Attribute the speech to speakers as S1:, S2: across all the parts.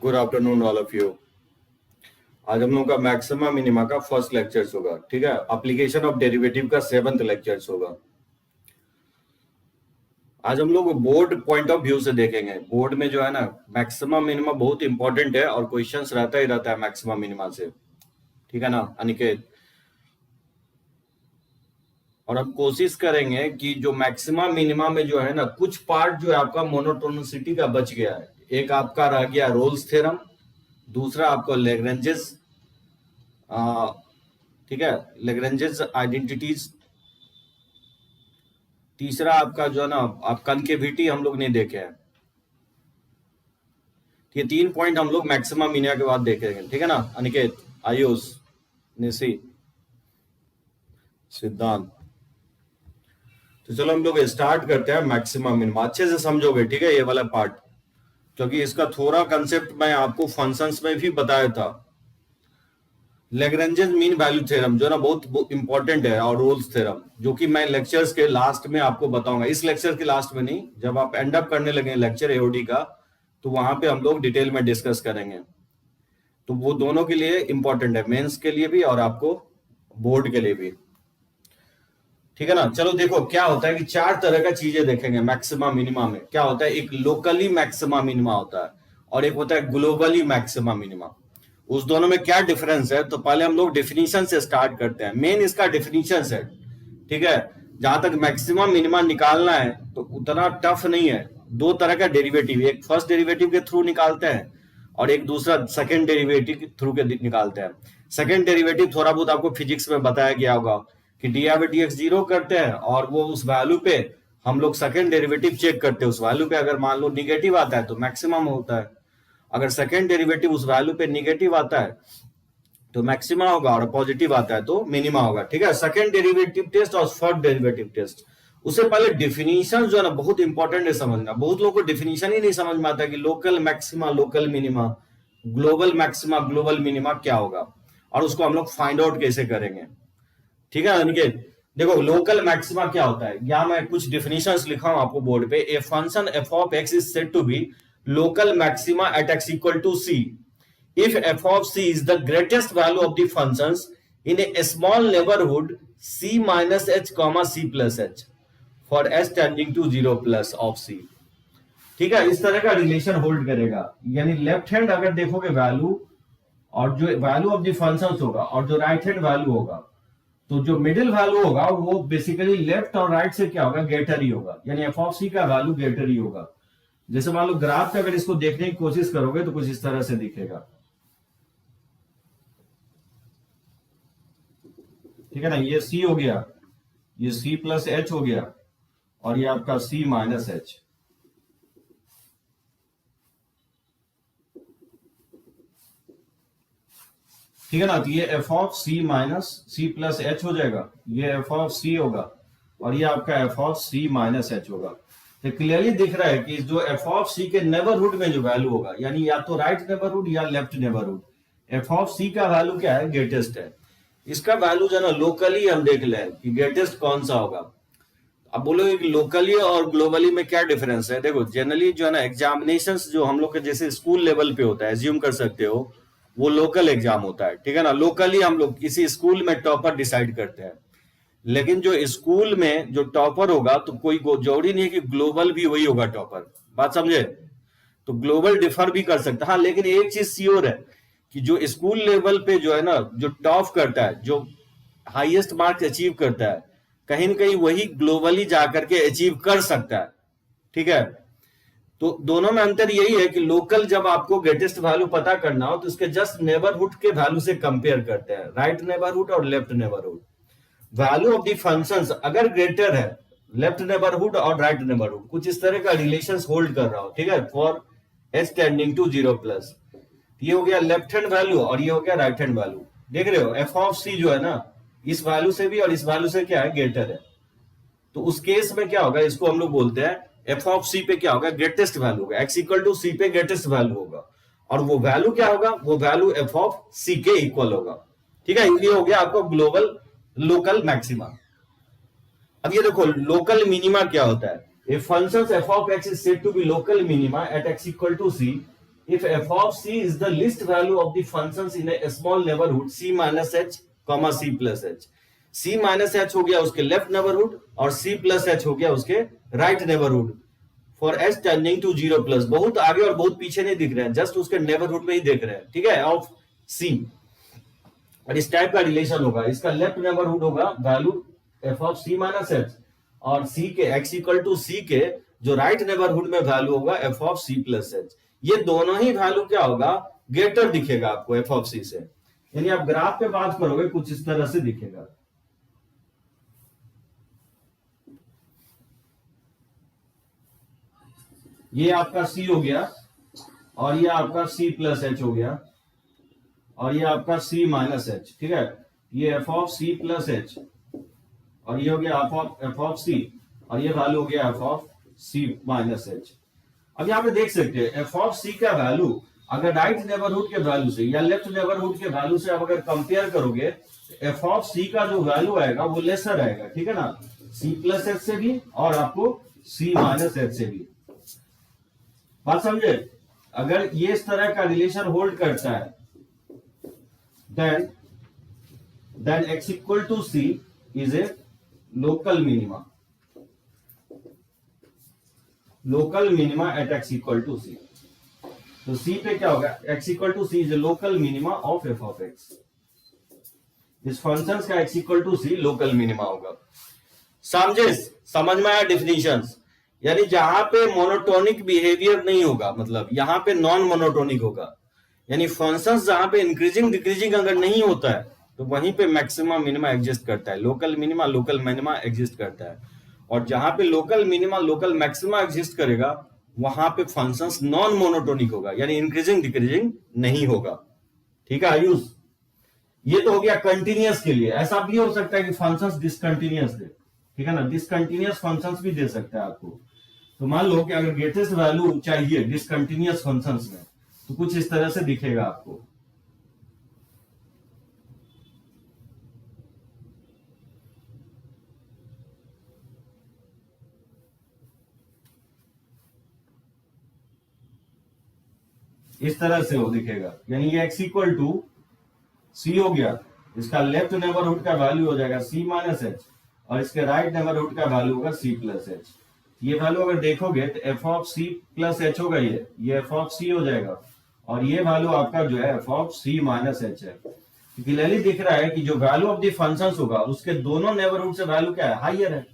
S1: Good afternoon all of you. आज हम लोग का मैक्सिमा मिनिमा का फर्स्ट लेक्चर्स होगा, ठीक है। एप्लीकेशन ऑफ डेरिवेटिव का 7th लेक्चर्स होगा। आज हम लोग बोर्ड पॉइंट ऑफ व्यू से देखेंगे। बोर्ड में जो है ना, मैक्सिमा मिनिमा बहुत इंपॉर्टेंट है और क्वेश्चंस रहता ही रहता है मैक्सिमा मिनिमा से, ठीक है ना अनिकेत। और अब कोशिश करेंगे कि जो मैक्सिमा मिनिमा में जो है ना, कुछ पार्ट जो है आपका मोनोटोनिसिटी का बच गया है। एक आपका रह गया रोल्स थ्योरम, दूसरा आपको लेग्रेंजेस, ठीक है, लेग्रेंजेस आइडेंटिटीज, तीसरा आपका जो है ना, आप कनकेविटी हम लोग नहीं देखे हैं। ये 3 पॉइंट हम लोग मैक्सिमम मिनिमा के बाद देखेंगे, ठीक है ना अनिकेत, आयुष, निशी, सिद्धांत। तो चलो हम लोग स्टार्ट करते हैं मैक्सिमम मिनिमा। अच्छे से समझोगे, ठीक है, ये वाला पार्ट, क्योंकि इसका थोड़ा कंसेप्ट मैं आपको फंक्शंस में भी बताया था। लेग्रेंजेस मीन वैल्यू थ्योरम जो है ना बहुत इंपॉर्टेंट है, और रोल्स थ्योरम जो कि मैं लेक्चर्स के लास्ट में आपको बताऊंगा। इस लेक्चर के लास्ट में नहीं, जब आप एंड अप करने लगे लेक्चर एओडी का, तो वहां पे हम लोग डिटेल में डिस्कस करेंगे। तो वो दोनों के लिए इंपॉर्टेंट है, मेंस के लिए भी और आपको बोर्ड के लिए भी, ठीक है ना। चलो देखो क्या होता है कि 4 तरह का चीजें देखेंगे मैक्सिमा मिनिमा में। क्या होता है, एक लोकली मैक्सिमा मिनिमा होता है और एक होता है ग्लोबली मैक्सिमा मिनिमा। उस दोनों में क्या डिफरेंस है, तो पहले हम लोग डेफिनेशन से स्टार्ट करते हैं। मेन इसका डेफिनेशन है, ठीक है। जहां तक मैक्सिमम मिनिमा निकालना है तो उतना टफ नहीं है। 2 तरह का डेरिवेटिव, एक फर्स्ट डेरिवेटिव के थ्रू निकालते हैं और एक दूसरा सेकंड डेरिवेटिव के थ्रू के निकालते हैं। सेकंड डेरिवेटिव थोड़ा बहुत आपको फिजिक्स में बताया गया होगा कि dx 0 करते हैं और वो उस वैल्यू पे हम लोग सेकंड डेरिवेटिव चेक करते हैं। उस वैल्यू पे अगर मान लो निगेटिव आता है तो मैक्सिमम होता है, अगर सेकंड डेरिवेटिव उस वैल्यू पे निगेटिव आता है तो मैक्सिमा होगा, और पॉजिटिव आता है तो मिनिमा होगा, ठीक है। सेकंड डेरिवेटिव टेस्ट और फर्स्ट डेरिवेटिव टेस्ट। उससे पहले डिफिनीशन जो है ना बहुत इंपॉर्टेंट है समझना। बहुत लोगों को डिफिनीशन ही नहीं समझ में आता कि local maxima, local minima, global maxima, global minima क्या होगा, और उसको हम लोग फाइंड आउट कैसे करेंगे, ठीक है अनिकेत। देखो लोकल मैक्सिमा क्या होता है, यहां मैं कुछ डिफिनेशंस लिखा हूं आपको बोर्ड पे। A function f of x is said to be local maxima at x equal to c if f of c is the greatest value of the functions in a small neighborhood c minus h comma c plus h for s tending to 0 plus of c, ठीक है। इस तरह का relation hold करेगा। यानी left hand अगर देखोगे value, और जो वैल्यू ऑफ द फंक्शंस होगा, और जो राइट हैंड वैल्यू होगा, तो जो मिडिल वैल्यू होगा वो बेसिकली लेफ्ट और राइट से क्या होगा, ग्रेटर ही होगा। यानी एफ ऑफ सी का वैल्यू ग्रेटर ही होगा। जैसे मान लो ग्राफ पे अगर इसको देखने की कोशिश करोगे तो कुछ इस तरह से दिखेगा, ठीक है ना। ये C हो गया, ये C प्लस एच हो गया, और ये आपका C माइनस एच, ठीक है ना। तो ये F of C minus C plus H हो जाएगा, ये एफ ऑफ C होगा, और ये आपका F of C minus H होगा। तो क्लियरली दिख रहा है कि जो एफ ऑफ C के नेबरहुड में जो वैल्यू होगा, यानी या तो राइट नेबरहुड या left neighbourhood, F of C का वैल्यू क्या है, ग्रेटेस्ट है। इसका वैल्यू जो है ना लोकली हम देख लें कि ग्रेटेस्ट कौन सा होगा। अब बोलोगे कि लोकली और ग्लोबली में क्या डिफरेंस है। देखो जनरली जो है ना एग्जामिनेशंस जो हम लोग के जैसे स्कूल लेवल पे होता है, एज्यूम कर सकते हो, वो लोकल एग्जाम होता है, ठीक है ना। लोकली हम लोग किसी स्कूल में टॉपर डिसाइड करते हैं, लेकिन जो स्कूल में जो टॉपर होगा तो कोई जरूरी नहीं है कि ग्लोबल भी वही होगा टॉपर, बात समझे। तो ग्लोबल डिफर भी कर सकता है, हाँ, लेकिन एक चीज श्योर है कि जो स्कूल लेवल पे जो है ना, जो टॉप करता है, जो हाईएस्ट मार्क्स अचीव करता है, कहीं ना कहीं वही ग्लोबली जाकर के अचीव कर सकता है, ठीक है। तो दोनों में अंतर यही है कि लोकल जब आपको ग्रेटेस्ट वैल्यू पता करना हो तो उसके जस्ट नेबरहुड के वैल्यू से कंपेयर करते हैं, राइट नेबरहुड और left neighbourhood. Value of the functions अगर ग्रेटर है लेफ्ट नेबरहुड और राइट नेबरहुड, कुछ इस तरह का रिलेशन होल्ड कर रहा हो, ठीक है, for h tending to 0 plus. ये हो गया लेफ्ट हैंड वैल्यू और ये हो गया राइट हैंड वैल्यू। देख रहे हो एफ ऑफ सी जो है ना, इस वैल्यू से भी और इस वैल्यू से क्या है, ग्रेटर है। तो उस केस में क्या होगा, इसको हम लोग बोलते हैं एफ ऑफ सी पे क्या होगा, ग्रेटेस्ट वैल्यू होगा। एक्स इक्वल टू सी पे ग्रेटेस्ट वैल्यू होगा, और वो वैल्यू क्या होगा, वो वैल्यू एफ ऑफ सी के इक्वल होगा, ठीक है। ये हो गया आपको ग्लोबल लोकल मैक्सिमा। अब ये देखो लोकल मिनिमा क्या होता है। A function f of x is said to be local minima at x equal to c if f of c is the least value of the functions in a small neighborhood c minus h comma c plus h, c minus h हो गया उसके left neighbourhood और c plus h हो गया उसके right neighbourhood for h tending to 0 plus, बहुत आगे और बहुत पीछे नहीं दिख रहे हैं, जस्ट उसके नेबरहुड में ही देख रहे हैं, ठीक है, ऑफ c। और इस टाइप का रिलेशन होगा, इसका लेफ्ट नेबरहुड होगा value f of c minus h और c के x इक्वल टू c के जो राइट नेबरहुड में वैल्यू होगा f of c plus h। ये दोनों ही वैल्यू क्या होगा, ग्रेटर दिखेगा आपको f ऑफ c से, यानी आप ग्राफ पे बात करोगे कुछ इस तरह से दिखेगा। ये आपका c हो गया और ये आपका c प्लस h हो गया और ये आपका c माइनस h, ठीक है, ये f of c plus h और ये हो गया f ऑफ c और ये वैल्यू हो गया f of c minus h। अब यहाँ पे देख सकते हैं f ऑफ c का वैल्यू अगर राइट नेबरहुड के वैल्यू से या लेफ्ट नेबरहुड के वैल्यू से आप अगर कंपेयर करोगे f ऑफ c का जो वैल्यू आएगा वो लेसर आएगा, ठीक है ना, c प्लस h से भी और आपको c माइनस h से भी। बात समझे, अगर ये इस तरह का रिलेशन होल्ड करता है then x equal to c is a local minima, local minima at x equal to c। तो c पे क्या होगा, x equal to c is a local minima of f of x। इस function का x equal to c local minima होगा। समझे, समझ में आया डिफिनीशंस, यानी जहां पे मोनोटोनिक बिहेवियर नहीं होगा, मतलब यहां पे नॉन मोनोटोनिक होगा, यानी फंक्शंस जहां पे इंक्रीजिंग डिक्रीजिंग अगर नहीं होता है तो वहीं पे मैक्सिमा मिनिमा एग्जिस्ट करता है, local minima local minima exist करता है। और जहां पे local minima local maxima exist करेगा वहां पे फंक्शंस नॉन मोनोटोनिक होगा, यानी इंक्रीजिंग डिक्रीजिंग नहीं होगा, ठीक है आयुष। ये तो हो गया कंटिन्यूअस के लिए। ऐसा भी हो सकता है कि फंक्शंस डिसकंटिन्यूअस दे, ठीक है ना, डिसकंटिन्यूअस फंक्शंस भी दे सकता है आपको। तो मान लो कि अगर ग्रेटेस्ट वैल्यू चाहिए डिसकंटिन्यूअस फंक्शंस में तो कुछ इस तरह से दिखेगा आपको। इस तरह से वो दिखेगा, यानी ये x इक्वल टू c हो गया, इसका लेफ्ट नेबरहुड का वैल्यू हो जाएगा c माइनस h और इसके राइट नेबरहुड का वैल्यू होगा c प्लस h। ये वैल्यू अगर देखोगे तो f of c plus h होगा, ये f ऑफ c हो जाएगा और ये वैल्यू आपका जो है f of c minus h है। क्लियरली दिख रहा है कि जो वैल्यू ऑफ द फंक्शंस होगा उसके दोनों नेबरहुड से वैल्यू क्या है, हाइयर है।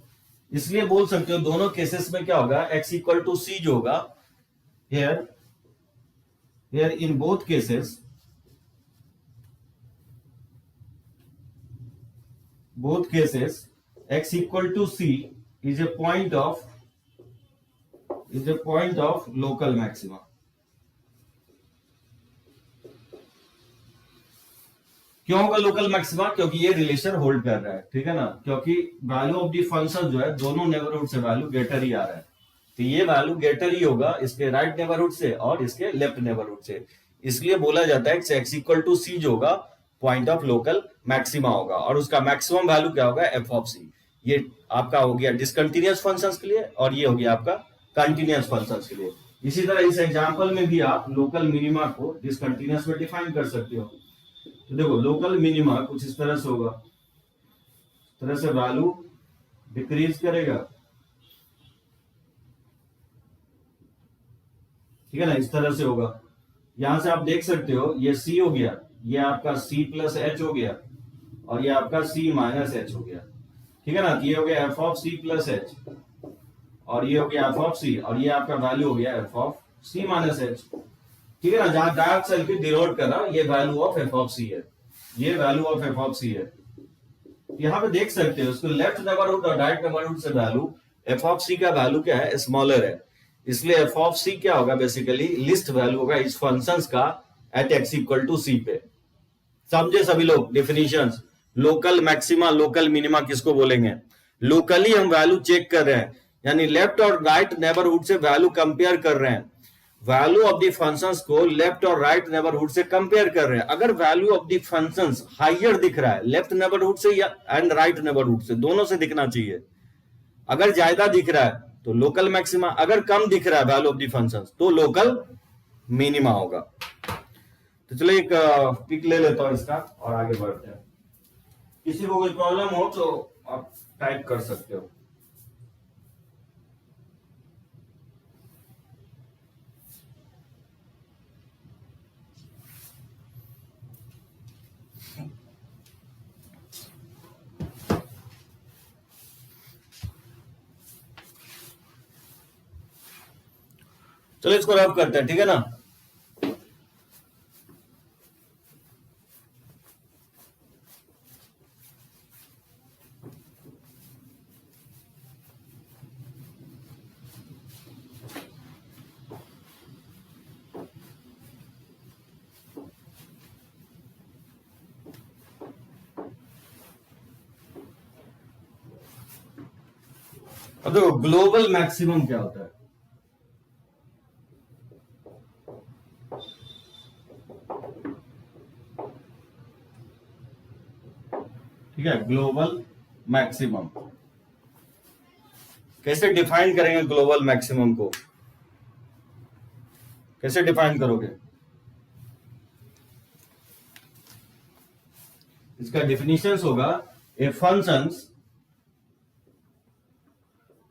S1: इसलिए बोल सकते हो दोनों केसेस में क्या होगा, x इक्वल टू c जो होगा here in both cases x equal to c is a point of local maxima। क्यों होगा लोकल मैक्सिमा, क्योंकि ये रिलेशन होल्ड कर रहा है, ठीक है ना, क्योंकि वैल्यू ऑफ द फंक्शन जो है दोनों नेबरहुड से वैल्यू ग्रेटर ही आ रहा है, तो ये वैल्यू ग्रेटर ही होगा इसके राइट नेबरहुड से और इसके लेफ्ट नेबरहुड से। इसलिए बोला जाता है कि x इक्वल टू c जो होगा पॉइंट ऑफ लोकल मैक्सिमा होगा और उसका मैक्सिमम वैल्यू क्या होगा, f ऑफ c। ये आपका हो गया डिसकंटिन्यूअस फंक्शंस के लिए और ये हो गया आपका कंटिन्यूअस फंक्शंस के लिए। इसी तरह इस एग्जांपल में भी आप लोकल मिनिमा को डिसकंटिन्यूअस में डिफाइन कर सकते हो। तो देखो लोकल मिनिमा कुछ इस तरह से होगा, इस तरह से वैल्यू डिक्रीज करेगा, ठीक है ना, इस तरह से होगा। यहां से आप देख सकते हो ये c हो गया, ये आपका c प्लस h हो गया और ये आपका c माइनस h हो गया, ठीक है ना। ये हो गया f of c plus h और ये हो गया f ऑफ c और ये आपका वैल्यू हो गया f of c minus h, ठीक है ना। जहां डायरेक्ट सर्किट डिनोट कर रहा ये value of f of c है, ये value of f of c है। यहां पे देख सकते हो उसको लेफ्ट नेबरहुड और राइट नेबरहुड से वैल्यू f ऑफ c का वैल्यू क्या है, स्मॉलर है, इसलिए f ऑफ c क्या होगा, बेसिकली लिस्ट वैल्यू होगा इस फंक्शंस का at x equal to c पे। समझे सभी लोग definitions. Local maxima local minima किसको बोलेंगे, लोकली हम वैल्यू चेक कर रहे हैं, यानी लेफ्ट और राइट नेबरहुड से वैल्यू कंपेयर कर रहे हैं, वैल्यू ऑफ द फंक्शंस को लेफ्ट और राइट नेबरहुड से कंपेयर कर रहे हैं। अगर value of the functions higher दिख रहा है लेफ्ट नेबरहुड से या एंड राइट नेबरहुड से, दोनों से दिखना चाहिए। अगर ज्यादा दिख रहा है तो लोकल मैक्सिमा, अगर कम दिख रहा है वैल्यू ऑफ द फंक्शंस तो लोकल मिनिमा होगा। तो चलिए एक पिक ले लेता हूं इसका और आगे बढ़ते हैं। किसी को कोई प्रॉब्लम हो तो आप टाइप कर सकते हो। चलो इसको रब करते हैं, ठीक है ना। अब देखो ग्लोबल मैक्सिमम क्या होता है। ठीक है, ग्लोबल मैक्सिमम कैसे डिफाइन करेंगे? ग्लोबल मैक्सिमम को कैसे डिफाइन करोगे? इसका डिफिनीशन होगा ए functions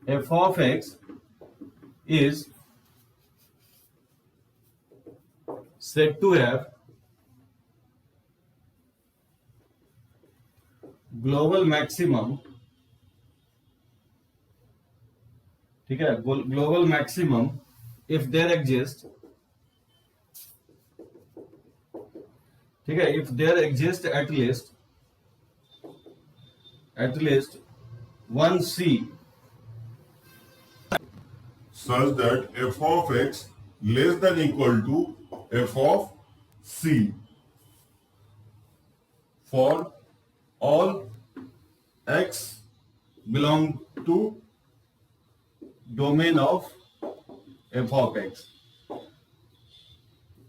S1: f of x is said to have global maximum, ठीक है, global maximum if there exist, ठीक है, if there exist at least one c
S2: such that f of x less than equal to f of c for all x belong to domain of f of x।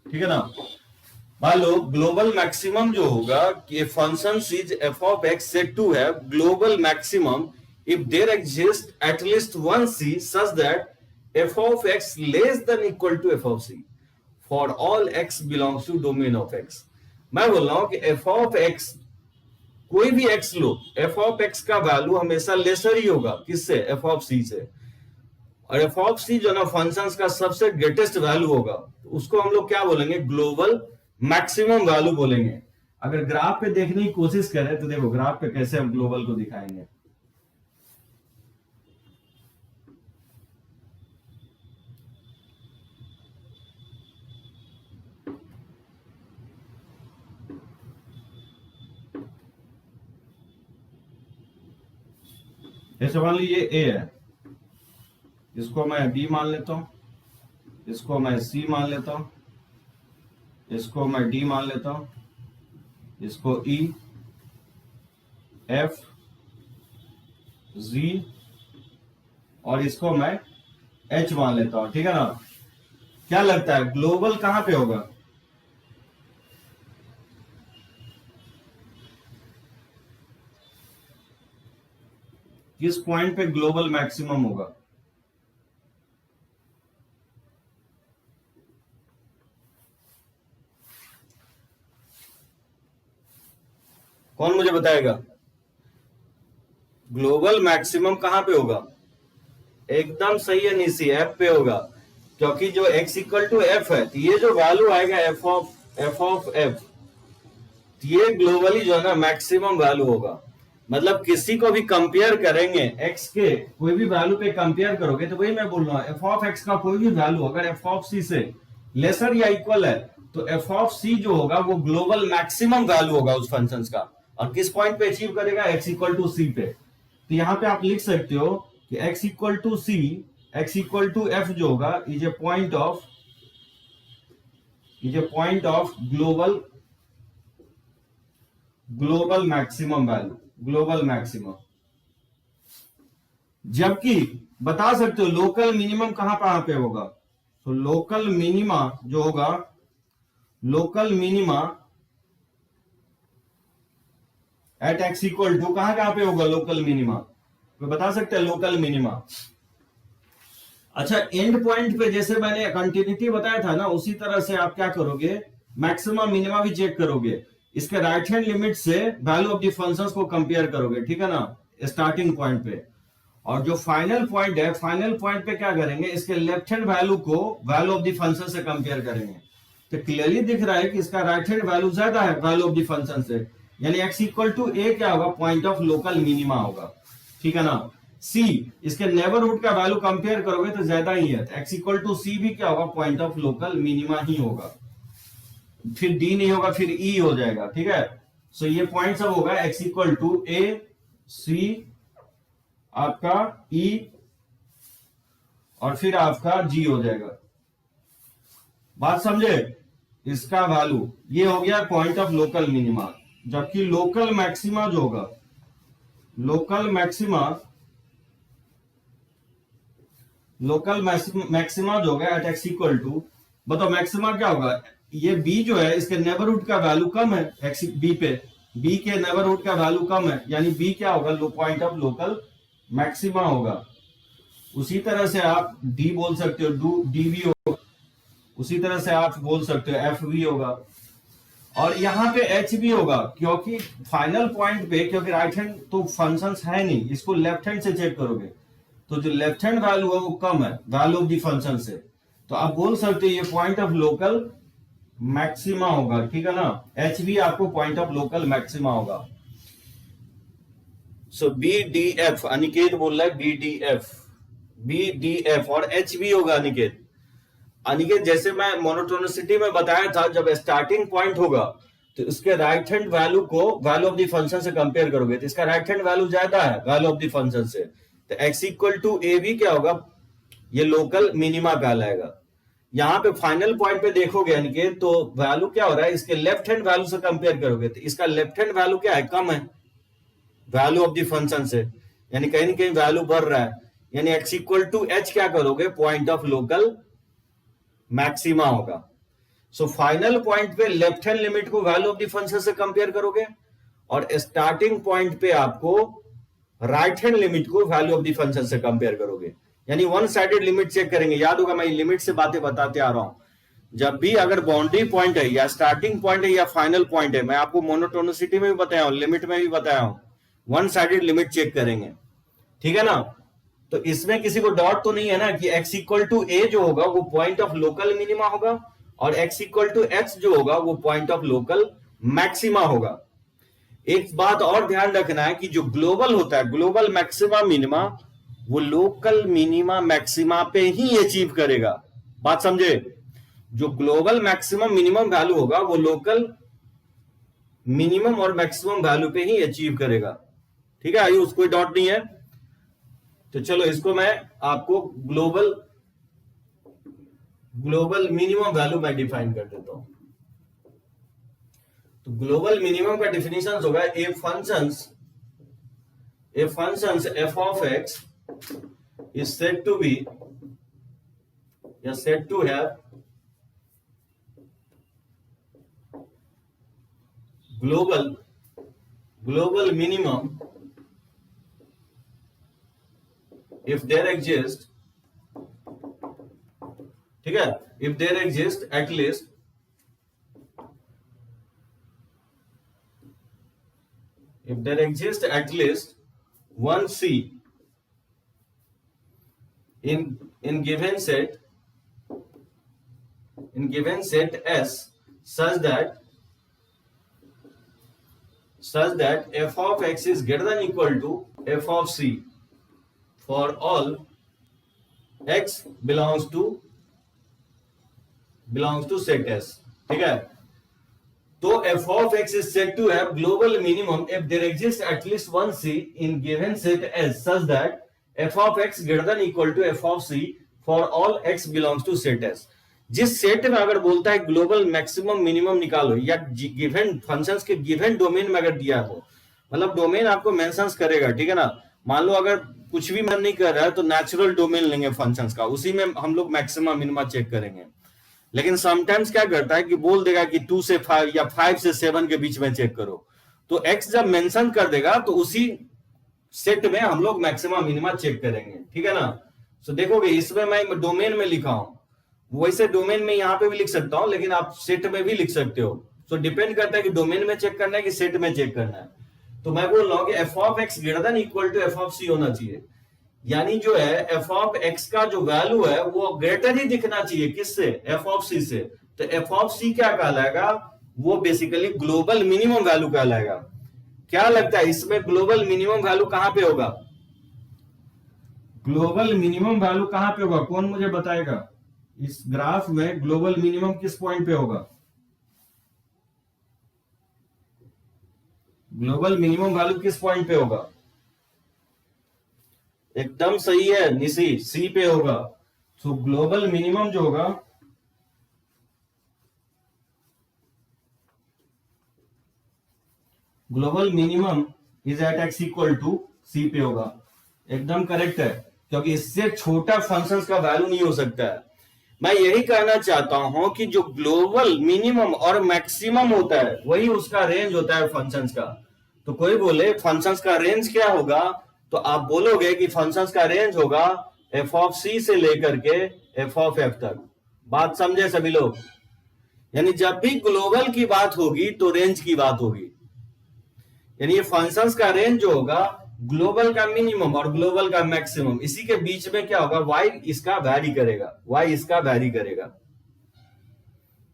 S1: ठीक है ना। मान लो global maximum जो होगा कि function is f of x said to have global maximum if there exist at least one c such that f of x less than equal to F of c for all x belongs to domain of x. मैं बोल रहा हूं कि F of x, कोई भी x low, F of x का value हमेशा laser ही होगा किससे? एफ ऑफ सी से। और एफ ऑफ सी जो ना फंक्शंस का सबसे ग्रेटेस्ट वैल्यू होगा, उसको हम लोग क्या बोलेंगे? ग्लोबल मैक्सिमम वैल्यू बोलेंगे। अगर ग्राफ पे देखने की कोशिश करें तो देखो ग्राफ पे कैसे हम ग्लोबल को दिखाएंगे। ऐसे मान लीजिए ए है, इसको मैं बी मान लेता हूं, इसको मैं सी मान लेता हूं, इसको मैं डी मान लेता हूं, इसको ई, एफ, जी और इसको मैं एच मान लेता हूं, ठीक है ना। क्या लगता है ग्लोबल कहां पे होगा? किस पॉइंट पे ग्लोबल मैक्सिमम होगा? कौन मुझे बताएगा? ग्लोबल मैक्सिमम कहां पे होगा? एकदम सही है निशी, एफ पे होगा। क्योंकि जो x इक्वल टू एफ है, तो ये जो वैल्यू आएगा एफ ऑफ एफ, ये ग्लोबली जो है ना मैक्सिमम वैल्यू होगा। मतलब किसी को भी कंपेयर करेंगे x के कोई भी वैल्यू पे कंपेयर करोगे, तो वही मैं बोल रहा हूं एफ ऑफ एक्स का कोई भी वैल्यू अगर एफ ऑफ सी से लेसर या इक्वल है, तो एफ ऑफ सी जो होगा वो ग्लोबल मैक्सिमम वैल्यू होगा उस फंक्शन का। और किस पॉइंट पे अचीव करेगा? x इक्वल टू सी पे। तो यहां पे आप लिख सकते हो कि x equal to c, x equal to f जो होगा is a point of global maximum value, global maximum. जबकि बता सकते हो लोकल मिनिमम कहां पे होगा? तो लोकल मिनिमा जो होगा, local minima at x equal to कहां पे होगा? लोकल मिनिमा कोई बता सकते हैं? लोकल मिनिमा अच्छा, एंड पॉइंट पे जैसे मैंने कंटिन्यूटी बताया था ना, उसी तरह से आप क्या करोगे, मैक्सिमम मिनिमा भी चेक करोगे, इसके राइट हैंड लिमिट से वैल्यू ऑफ द फंक्शंस को कंपेयर करोगे, ठीक है ना, स्टार्टिंग पॉइंट पे। और जो फाइनल पॉइंट है, फाइनल पॉइंट पे क्या करेंगे, इसके लेफ्ट हैंड वैल्यू को वैल्यू ऑफ द फंक्शन से कंपेयर करेंगे। तो क्लियरली दिख रहा है कि इसका राइट हैंड वैल्यू ज्यादा है वैल्यू ऑफ द फंक्शन से, यानी x इक्वल टू ए क्या होगा, पॉइंट ऑफ लोकल मिनिमा होगा, ठीक है ना। सी, इसके नेबरहुड का वैल्यू कंपेयर करोगे तो ज्यादा ही है, तो x इक्वल टू सी भी क्या होगा, पॉइंट ऑफ लोकल मिनिमा ही होगा, फिर डी नहीं होगा, फिर ई हो जाएगा, ठीक है। सो ये पॉइंट सब होगा x इक्वल टू ए, सी, आपका ई, और फिर आपका जी हो जाएगा। बात समझे, इसका वैल्यू ये हो गया पॉइंट ऑफ लोकल मिनिमा, जबकि लोकल मैक्सिमा जो होगा, लोकल मैक्सिमा जो होगा एट एक्स इक्वल टू, बताओ मैक्सिमा क्या होगा, ये बी जो है इसके नेबरहुड का वैल्यू कम है, एक्स बी पे, बी के नेबरहुड का वैल्यू कम है, यानी बी क्या होगा, पॉइंट ऑफ लोकल मैक्सिमा होगा। उसी तरह से आप डी बोल सकते हो, डी भी होगा, उसी तरह से आप बोल सकते हो एफ भी होगा, और यहां पे एच भी होगा, क्योंकि फाइनल पॉइंट पे, क्योंकि राइट हैंड तो फंक्शंस है नहीं, इसको लेफ्ट हैंड से चेक करोगे, तो जो लेफ्ट हैंड वैल्यू है वो कम है वैल्यू ऑफ द फंक्शन से, तो आप बोल सकते हो ये पॉइंट ऑफ लोकल मैक्सिमा होगा, ठीक है ना। एच भी आपको पॉइंट ऑफ लोकल मैक्सिमा होगा। सो बी डी एफ, अनिकेत बोल रहा है बी डी एफ, और एच भी होगा अनिकेत। जैसे मैं मोनोटोनिसिटी में बताया था, जब स्टार्टिंग पॉइंट होगा तो इसके राइट हैंड वैल्यू को वैल्यू ऑफ द फंक्शन से कंपेयर करोगे, तो इसका राइट हैंड वैल्यू ज्यादा है वैल्यू ऑफ द फंक्शन से, तो x इक्वल टू ए भी क्या होगा, ये लोकल मिनिमा कहलाएगा। यहां पे फाइनल पॉइंट पे देखोगे अनिकेत, तो वैल्यू क्या हो रहा है, इसके लेफ्ट हैंड वैल्यू से कंपेयर करोगे, तो इसका लेफ्ट हैंड वैल्यू क्या है, कम है वैल्यू ऑफ द फंक्शन से, यानी कहीं ना कहीं वैल्यू बढ़ रहा है, यानी x इक्वल टू एच क्या करोगे, पॉइंट ऑफ लोकल मैक्सिमा होगा। सो फाइनल पॉइंट पे लेफ्ट हैंड लिमिट को वैल्यू ऑफ द फंक्शन से कंपेयर करोगे, और स्टार्टिंग पॉइंट पे आपको राइट हैंड लिमिट को वैल्यू ऑफ द फंक्शन से कंपेयर करोगे, यानी वन साइडेड लिमिट चेक करेंगे। याद होगा मैं लिमिट से बातें बताते आ रहा हूं, जब भी अगर बाउंड्री पॉइंट है या स्टार्टिंग पॉइंट है या फाइनल पॉइंट है, मैं आपको मोनोटोनिसिटी में भी बताया हूं, लिमिट में भी बताया हूं, वन साइडेड लिमिट चेक करेंगे, ठीक है ना। तो इसमें किसी को डाउट तो नहीं है ना कि x इक्वल टू ए जो होगा वो पॉइंट ऑफ लोकल मिनिमा होगा, और x इक्वल टू एच जो होगा वो पॉइंट ऑफ लोकल मैक्सिमा होगा। एक बात और ध्यान रखना है कि जो ग्लोबल होता है, ग्लोबल मैक्सिमा मिनिमा, वो लोकल मिनिमा मैक्सिमा पे ही अचीव करेगा। बात समझे, जो ग्लोबल मैक्सिमम मिनिमम वैल्यू होगा वो लोकल मिनिमम और मैक्सिमम वैल्यू पे ही अचीव करेगा, ठीक है। आयुष कोई डाउट नहीं है, तो चलो इसको मैं आपको ग्लोबल मिनिमम वैल्यू मैं डिफाइन कर देता हूं। तो ग्लोबल मिनिमम का डिफिनेशन होगा, ए functions f of x is said to be या said to have global minimum if there exists, ठीक है, if there exists at least one C in given set S such that f of x is greater than equal to f of C for all x belongs to set S, ठीक है। तो f of x is said to have global minimum if there exists at least one C in given set S such that f of x greater than equal to f of C for all x belongs to set S। जिस set में अगर बोलता है global maximum minimum निकालो, या given functions के given domain में अगर दिया हो, मतलब डोमेन आपको मेंशंस करेगा, ठीक है ना। मान लो अगर कुछ भी मन नहीं कर रहा है तो नेचुरल डोमेन लेंगे फंक्शंस का, उसी में हम लोग मैक्सिमम मिनिमा चेक करेंगे। लेकिन समटाइम्स क्या करता है कि बोल देगा कि 2 से 5 या 5 से 7 के बीच में चेक करो, तो x जब मेंशन कर देगा तो उसी सेट में हम लोग मैक्सिमम मिनिमा चेक करेंगे, ठीक है ना। सो देखोगे इसमें मैं डोमेन में लिखा हूं, वैसे डोमेन में यहाँ पे भी लिख सकता हूं, लेकिन आप सेट में भी लिख सकते हो। सो डिपेंड करता है कि डोमेन में चेक करना है कि सेट में चेक करना है। तो मैं बोल रहा हूं कि F of X greater than equal to F of C होना चाहिए, यानी जो है एफ ऑफ एक्स का जो वैल्यू है वो ग्रेटर ही दिखना चाहिए किससे, एफ ऑफ सी से। तो एफ ऑफ सी क्या कहलाएगा, वो बेसिकली ग्लोबल मिनिमम वैल्यू कहलाएगा। क्या लगता है इसमें ग्लोबल मिनिमम वैल्यू कहां पे होगा, ग्लोबल मिनिमम वैल्यू कहां पे होगा, कौन मुझे बताएगा इस ग्राफ में ग्लोबल मिनिमम किस पॉइंट पे होगा, ग्लोबल मिनिमम वैल्यू किस पॉइंट पे होगा। एकदम सही है निशी, सी पे होगा। सो ग्लोबल मिनिमम जो होगा, global minimum is at x equal to सी पे होगा। एकदम करेक्ट है, क्योंकि इससे छोटा फंक्शंस का वैल्यू नहीं हो सकता है। मैं यही कहना चाहता हूं कि जो ग्लोबल मिनिमम और मैक्सिमम होता है वही उसका रेंज होता है फंक्शंस का। तो कोई बोले फंक्शंस का रेंज क्या होगा, तो आप बोलोगे कि फंक्शंस का रेंज होगा एफ ऑफ सी से लेकर के एफ ऑफ एफ तक। बात समझे सभी लोग, यानी जब भी ग्लोबल की बात होगी तो रेंज की बात होगी, यानी ये फंक्शंस का रेंज जो होगा ग्लोबल का मिनिमम और ग्लोबल का मैक्सिमम, इसी के बीच में क्या होगा, वाई इसका वैरी करेगा, वाई इसका वैरी करेगा,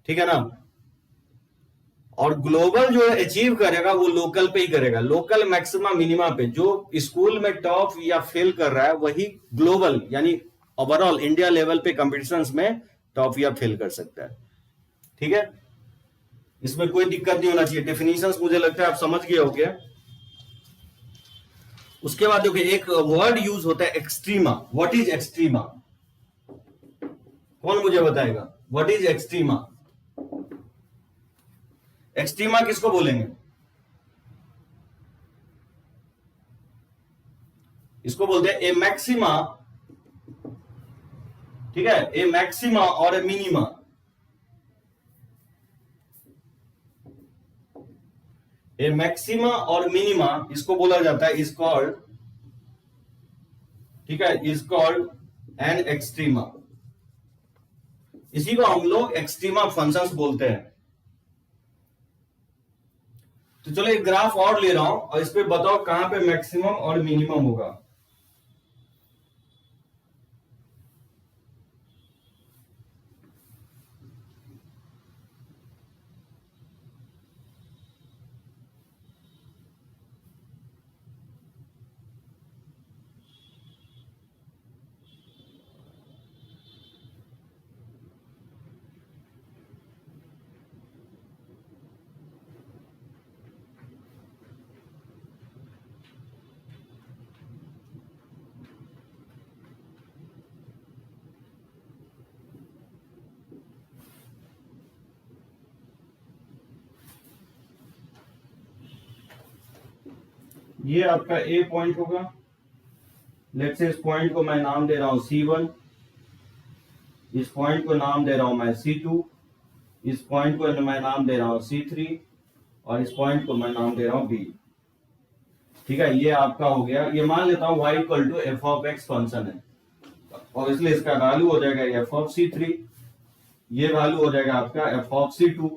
S1: ठीक है ना। और ग्लोबल जो अचीव करेगा वो लोकल पे ही करेगा, लोकल मैक्सिमम मिनिमा पे। जो स्कूल में टॉप या फेल कर रहा है वही ग्लोबल यानी ओवरऑल इंडिया लेवल पे कॉम्पिटिशन्स में टॉप या फेल कर सकता है, ठीक है। इसमें कोई दिक्कत नहीं होना चाहिए। डेफिनेशंस मुझे लगता है आप समझ गए हो क्या। उसके बाद देखिए एक वर्ड यूज होता है एक्सट्रीमा। व्हाट इज एक्सट्रीमा, कौन मुझे बताएगा व्हाट इज एक्सट्रीमा। एक्सट्रीमा किसको बोलेंगे, इसको बोलते हैं ए मैक्सिमा, ठीक है, ए मैक्सिमा और ए मिनिमा। ए मैक्सिमा और मिनिमा इसको बोला जाता है इज कॉल्ड, ठीक है, इज कॉल्ड एन एक्सट्रीमा। इसी को हम लोग एक्सट्रीमा फंक्शंस बोलते हैं। तो चलो एक ग्राफ और ले रहा हूं और इस पे बताओ कहां पे मैक्सिमम और मिनिमम होगा। ये आपका ए पॉइंट होगा। लेट्स से इस पॉइंट को मैं नाम दे रहा हूं C1, इस पॉइंट को नाम दे रहा हूं मैं C2, इस पॉइंट को मैं नाम दे रहा हूं C3 और इस पॉइंट को मैं नाम दे रहा हूं B, ठीक है। ये आपका हो गया। ये मान लेता हूं y equal to F of x function है और इसलिए इसका वैल्यू हो जाएगा एफ ऑफ C3, ये वैल्यू हो जाएगा आपका एफ ऑफ C2,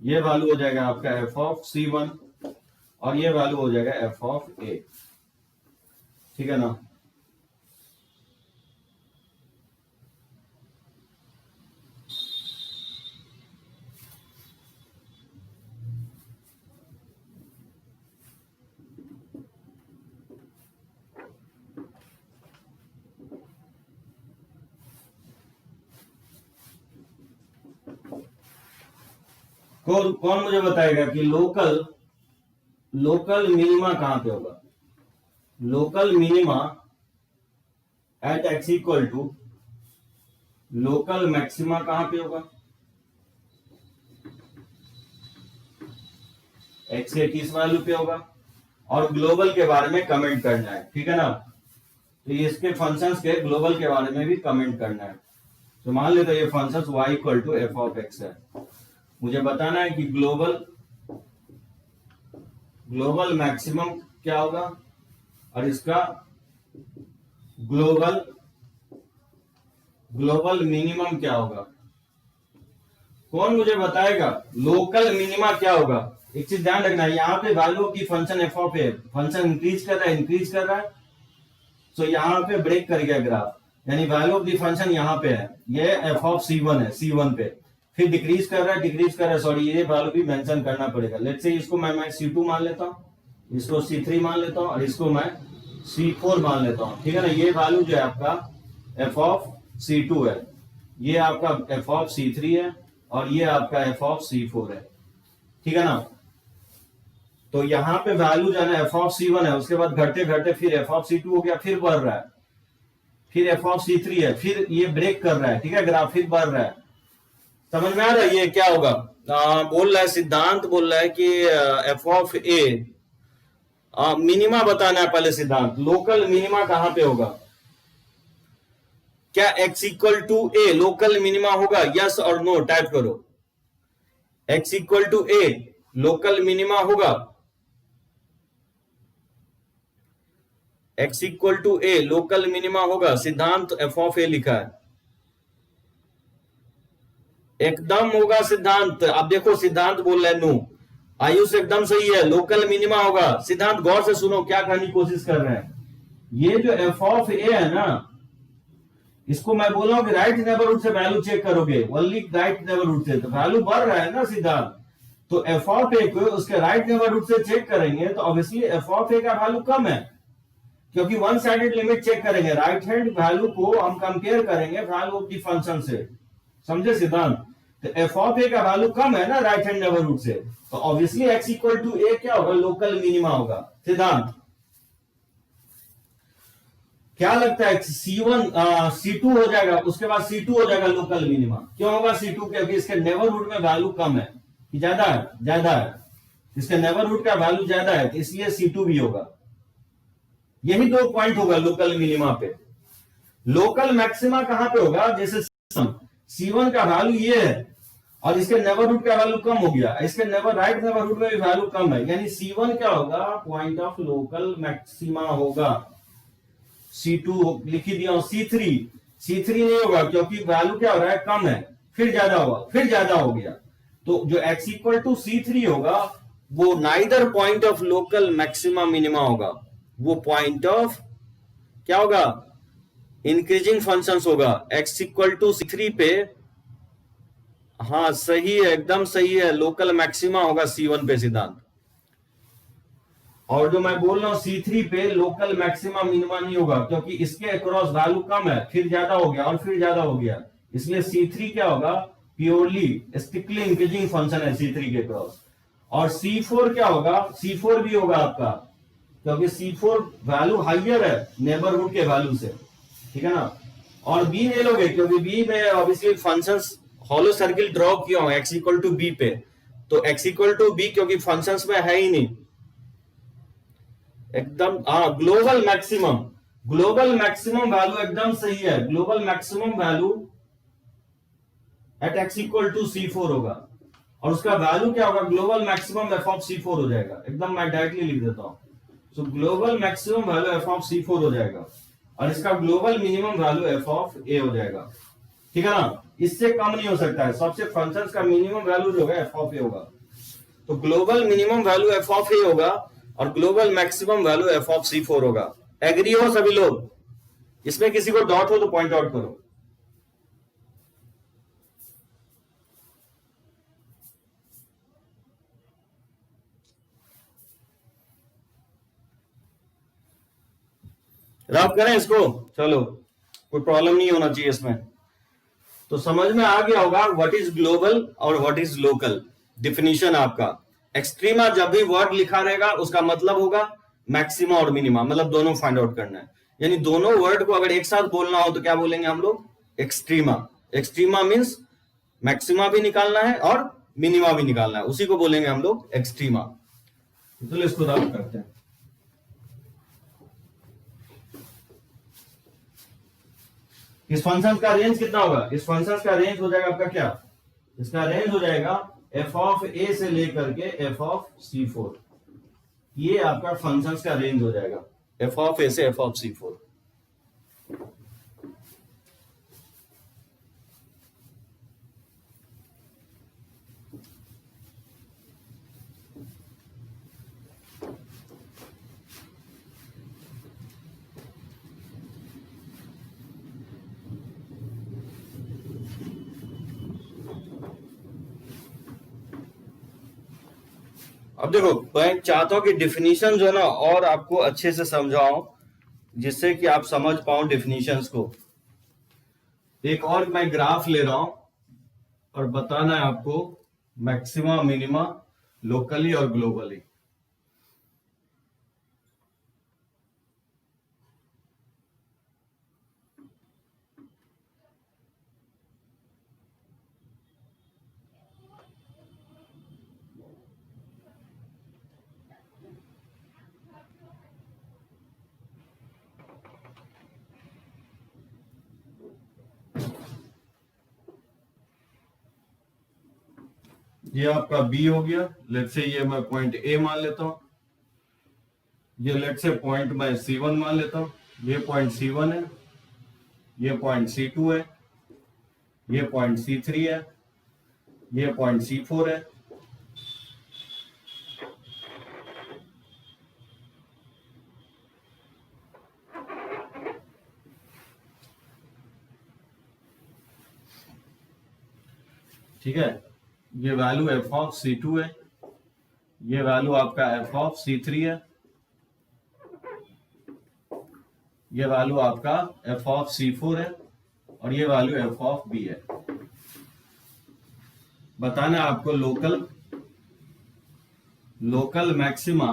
S1: ये वैल्यू हो जाएगा आपका एफ ऑफ C1 और ये वैल्यू हो जाएगा एफ ऑफ ए, ठीक है ना। कौन मुझे बताएगा कि लोकल मिनिमा कहां पे होगा, local minima at x equal to local maxima कहां पे होगा, एक्स ए किस वैल्यू पे होगा, और ग्लोबल के बारे में कमेंट करना है, ठीक है ना। तो इसके फंक्शंस के ग्लोबल के बारे में भी कमेंट करना है। तो मान लेते हैं ये functions y equal to F of x है। मुझे बताना है कि ग्लोबल मैक्सिमम क्या होगा और इसका ग्लोबल ग्लोबल मिनिमम क्या होगा? कौन मुझे बताएगा लोकल मिनिमा क्या होगा? एक चीज ध्यान रखना, यहाँ पे वैल्यू की function f of A, function increase कर रहा है, तो यहाँ पे ब्रेक कर गया ग्राफ, यानी वैल्यू ऑफ द फंक्शन यहाँ पे है, ये एफ ऑफ C1 है, C1 पे, फिर डिक्रीज कर रहा है, सॉरी ये वैल्यू भी मेंशन करना पड़ेगा। लेट्स से इसको मैं C2 मान लेता हूँ, इसको C3 मान लेता हूँ, और इसको मैं C4 मान लेता हूँ, ठीक है ना। ये वैल्यू जो है आपका एफ ऑफ C2 है, ये आपका एफ ऑफ C3 है, और ये आपका एफ ऑफ C4 है, ठीक है ना। तो यहाँ पे वैल्यू जो है ना एफ ऑफ C1 है, उसके बाद घटते घटते फिर एफ ऑफ C2 हो गया, फिर बढ़ रहा है, फिर एफ ऑफ C3 है, फिर ये ब्रेक कर रहा है, ठीक है, ग्राफ फिर बढ़ रहा है। समझ में आ रहा है ये क्या होगा? बोल रहा है सिद्धांत, बोल रहा है कि एफ ऑफ ए मिनिमा बताना है पहले। सिद्धांत लोकल मिनिमा कहां पे होगा? क्या x equal to a local minima होगा? यस और नो टाइप करो। x equal to a local minima होगा? x equal to a local minima होगा? सिद्धांत एफ ऑफ ए लिखा है, एकदम होगा सिद्धांत। अब देखो सिद्धांत बोल रहे हैं नो, आयुष एकदम सही है, लोकल मिनिमा होगा। सिद्धांत गौर से सुनो क्या कहने की कोशिश कर रहे हैं। ये जो एफ ऑफ ए है ना, इसको मैं बोल रहा हूं कि राइट नेबरहुड से वैल्यू चेक करोगे, ओनली राइट नेबरहुड से, तो वैल्यू बढ़ रहा है ना सिद्धांत, तो एफ ऑफ ए को उसके राइट नेबरहुड से चेक करेंगे तो ऑब्वियसली एफ ऑफ ए का वैल्यू कम है, क्योंकि वन साइडेड लिमिट चेक करेंगे, राइट हैंड वैल्यू को हम कंपेयर करेंगे वैल्यू ऑफ द फंक्शन से, समझे सिद्धांत। तो एफ ऑफ ए का वैल्यू कम है ना राइट हैंड नेबरहुड से, तो ऑब्वियसली एक्स इक्वल टू ए क्या होगा? लोकल मिनिमा होगा। सिद्धांत क्या लगता है? C1 C2 हो जाएगा, उसके बाद C2 हो जाएगा लोकल मिनिमा। क्यों होगा C2? क्योंकि इसके नेबरहुड में वैल्यू कम है कि ज्यादा है? ज्यादा है, इसके नेबरहुड का वैल्यू ज्यादा है, तो इसलिए C2 भी होगा। यही दो पॉइंट होगा लोकल मिनिमा पे। लोकल मैक्सिमा कहां पे होगा? जैसे C1 का वैल्यू ये है और इसके नेबरहुड का वैल्यू कम हो गया, इसके राइट नेबरहुड में भी वैल्यू कम है, यानी C1 क्या होगा? पॉइंट ऑफ लोकल मैक्सिमा होगा। C2 लिख ही दिया। C3 नहीं होगा क्योंकि वैल्यू क्या हो रहा है? कम है, फिर ज्यादा होगा, फिर ज्यादा हो गया, तो जो x इक्वल टू C3 होगा वो neither point of local maxima minima होगा, वो पॉइंट ऑफ क्या होगा? इंक्रीजिंग फंक्शंस होगा। x इक्वल टू C3 पे, हाँ सही है, एकदम सही है, लोकल मैक्सिमा होगा C1 पे सिद्धांत। और जो मैं बोल रहा हूं C3 पे लोकल मैक्सिमा मिनिमा नहीं होगा, क्योंकि इसके अक्रॉस वैल्यू कम है, फिर ज्यादा हो गया और फिर ज्यादा हो गया, इसलिए C3 क्या होगा? प्योरली स्ट्रिक्टली इंक्रीजिंग फंक्शन है C3 के अक्रॉस। और C4 क्या होगा? C4 भी होगा आपका, क्योंकि C4 वैल्यू हाइयर है नेबरहुड के वैल्यू से, ठीक है ना। और B ले लोगे क्योंकि B में obviously functions hollow circle draw किया हो x इक्वल टू B पे, तो x इक्वल टू B क्योंकि फंक्शंस में है ही नहीं, एकदम। हाँ, ग्लोबल मैक्सिमम वैल्यू एकदम सही है, global maximum value at x equal to C4 होगा, और उसका वैल्यू क्या होगा? Global maximum F of C4 हो जाएगा, एकदम मैं डायरेक्टली लिख देता हूं। सो global maximum value F of C4 हो जाएगा, और इसका global minimum value F of A हो जाएगा, ठीक है ना। इससे कम नहीं हो सकता है, सबसे फंक्शंस का मिनिमम वैल्यू जो होगा एफ ऑफ A होगा। तो global minimum value F of A होगा और global maximum value F of C4 होगा। एग्री हो सभी लोग? इसमें किसी को डाउट हो तो पॉइंट आउट करो। रब करें इसको, चलो कोई प्रॉब्लम नहीं होना चाहिए इसमें। तो समझ में आ गया होगा व्हाट इज ग्लोबल और व्हाट इज लोकल। डिफिनीशन आपका एक्सट्रीमा जब भी वर्ड लिखा रहेगा उसका मतलब होगा मैक्सिमा और मिनिमा, मतलब दोनों फाइंड आउट करना है। यानी दोनों वर्ड को अगर एक साथ बोलना हो तो क्या बोलेंगे हम लोग? एक्सट्रीमा। एक्सट्रीमा मींस मैक्सिमा भी निकालना है और मिनिमा भी निकालना है, उसी को बोलेंगे हम लोग एक्सट्रीमा। तो इसको रब करते हैं। इस फंक्शन का रेंज कितना होगा? इस फंक्शन का रेंज हो जाएगा आपका क्या? इसका रेंज हो जाएगा एफ ऑफ ए से लेकर के एफ ऑफ C4, ये आपका फंक्शंस का रेंज हो जाएगा, एफ ऑफ ए से एफ ऑफ C4। अब देखो, मैं चाहता हूं कि डिफिनीशन जो है ना और आपको अच्छे से समझाऊं, जिससे कि आप समझ पाओ डिफिनीशंस को। एक और मैं ग्राफ ले रहा हूं और बताना है आपको मैक्सिमा मिनिमा लोकली और ग्लोबली। ये आपका बी हो गया, लेट से ये मैं पॉइंट ए मान लेता हूं, ये लेट से पॉइंट मैं C1 मान लेता हूं, ये पॉइंट C1 है, ये पॉइंट C2 है, ये पॉइंट C3 है, ये पॉइंट C4 है। ठीक है, ये वैल्यू एफ ऑफ C2 है, ये वैल्यू आपका एफ ऑफ C3 है, ये वैल्यू आपका एफ ऑफ C4 है, और ये वैल्यू एफ ऑफ बी है। बताना है आपको लोकल मैक्सिमा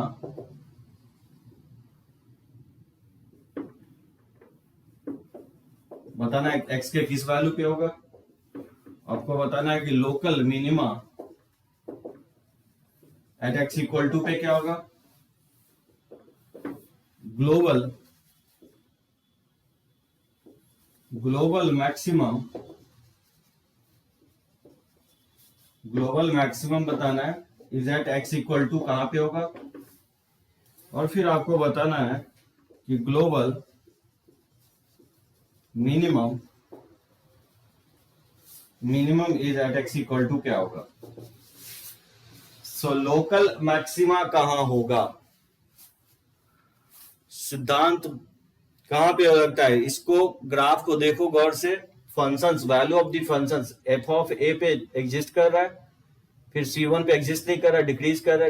S1: बताना है एक्स के किस वैल्यू पे होगा। आपको बताना है कि local minima at x equal to पे क्या होगा। ग्लोबल मैक्सिमम बताना है is at x equal to कहां पे होगा, और फिर आपको बताना है कि global minimum is at x equal to क्या होगा। सो लोकल मैक्सिमा कहां होगा, सिद्धांत कहां पे लगता है, इसको ग्राफ को देखो गौर से। Functions, value of the functions F of A पे एग्जिस्ट कर रहा है, फिर C1 पे एग्जिस्ट नहीं कर रहा है, डिक्रीज कर रहा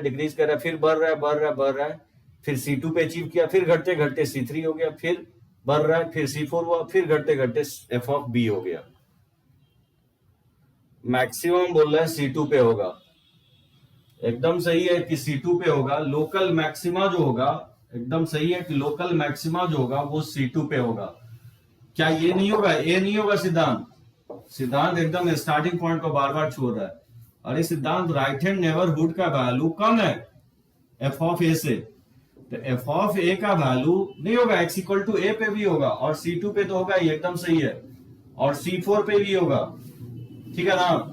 S1: है, फिर बढ़ रहा है, फिर C2 पे अचीव किया, फिर घटते घटते C3 हो गया, फिर बढ़ रहा है, फिर C4 हुआ, फिर घटते घटते एफ ऑफ बी हो गया। मैक्सिमम बोल रहा है C2 पे होगा, एकदम सही है कि C2 पे होगा। लोकल मैक्सिमा जो होगा, एकदम सही है कि लोकल मैक्सिमा जो होगा वो C2 पे होगा। क्या ये नहीं होगा, ए नहीं होगा सिद्धांत एकदम स्टार्टिंग पॉइंट को बार बार छोड़ रहा है। अरे सिद्धांत, राइट हैंड नेबरहुड का वैल्यू कम है एफ ऑफ ए से, तो एफ ऑफ ए का वैल्यू नहीं होगा, एक्स इक्वल टू ए पे भी होगा, और C2 पे तो होगा, ये एकदम सही है, और C4 पे भी होगा। ठीक है ना।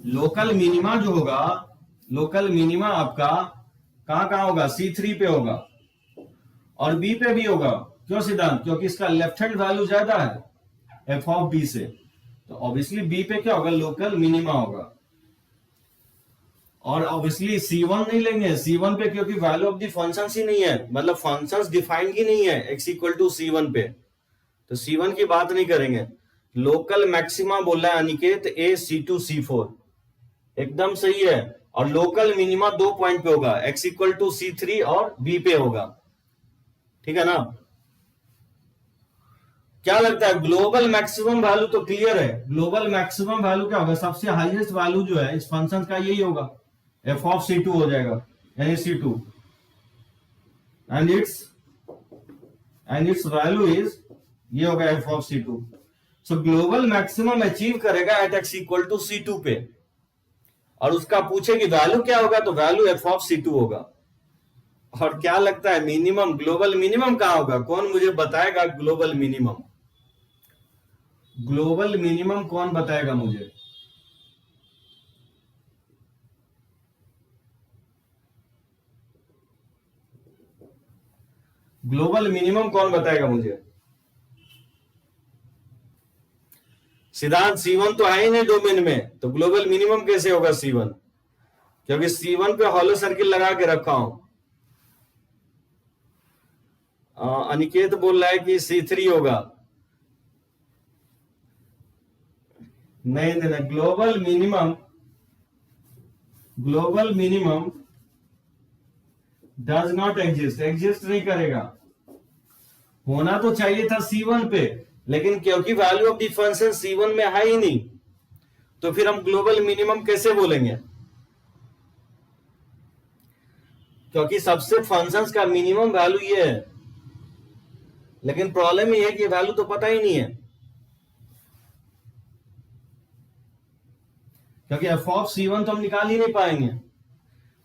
S1: लोकल मिनिमा जो होगा, लोकल मिनिमा आपका कहां कहां होगा, C3 पे होगा और बी पे भी होगा। क्यों सिद्धांत, क्योंकि इसका लेफ्ट हैंड वैल्यू ज्यादा है एफ ऑफ बी से, तो ऑब्वियसली बी पे क्या होगा, लोकल मिनिमा होगा। और ऑब्वियसली C1 नहीं लेंगे, C1 पे क्योंकि वैल्यू ऑफ द फंक्शंस ही नहीं है, मतलब फंक्शंस डिफाइंड ही नहीं है x इक्वल टू C1 पे, तो C1 की बात नहीं करेंगे। लोकल मैक्सिमा बोल रहा है अनिकेत A C2 C4, एकदम सही है। और लोकल मिनिमा 2 पॉइंट पे होगा, x इक्वल टू C3 और B पे होगा। ठीक है ना। क्या लगता है, ग्लोबल मैक्सिमम वैल्यू तो क्लियर है, ग्लोबल मैक्सिमम वैल्यू क्या होगा, सबसे हाईएस्ट वैल्यू जो है इस फंक्शन का यही होगा, एफ ऑफ C2 हो जाएगा, यानी C2, and its value is ये होगा F of C2। So global maximum achieve करेगा at x equal to C2 पे, और उसका पूछे कि वैल्यू क्या होगा, तो वैल्यू एफ ऑफ C2 होगा। और क्या लगता है मिनिमम, ग्लोबल मिनिमम कहां होगा, कौन मुझे बताएगा ग्लोबल मिनिमम, ग्लोबल मिनिमम कौन बताएगा मुझे। ग्लोबल मिनिमम कौन बताएगा मुझे। सिद्धांत C1 तो है ही नहीं डोमेन में, तो ग्लोबल मिनिमम कैसे होगा C1, क्योंकि C1 पे हॉलो सर्किल लगा के रखा हूं। अनिकेत बोल रहा है कि C3 होगा, नहीं, global minimum global minimum does not exist, exist नहीं करेगा। होना तो चाहिए था C1 पे, लेकिन क्योंकि value of the function C1 में है ही नहीं, तो फिर हम ग्लोबल मिनिमम कैसे बोलेंगे? क्योंकि सबसे फंक्शंस का मिनिमम वैल्यू ये है, लेकिन प्रॉब्लम ये है कि वैल्यू तो पता ही नहीं है, क्योंकि एफ ऑफ C1 तो हम निकाल ही नहीं पाएंगे।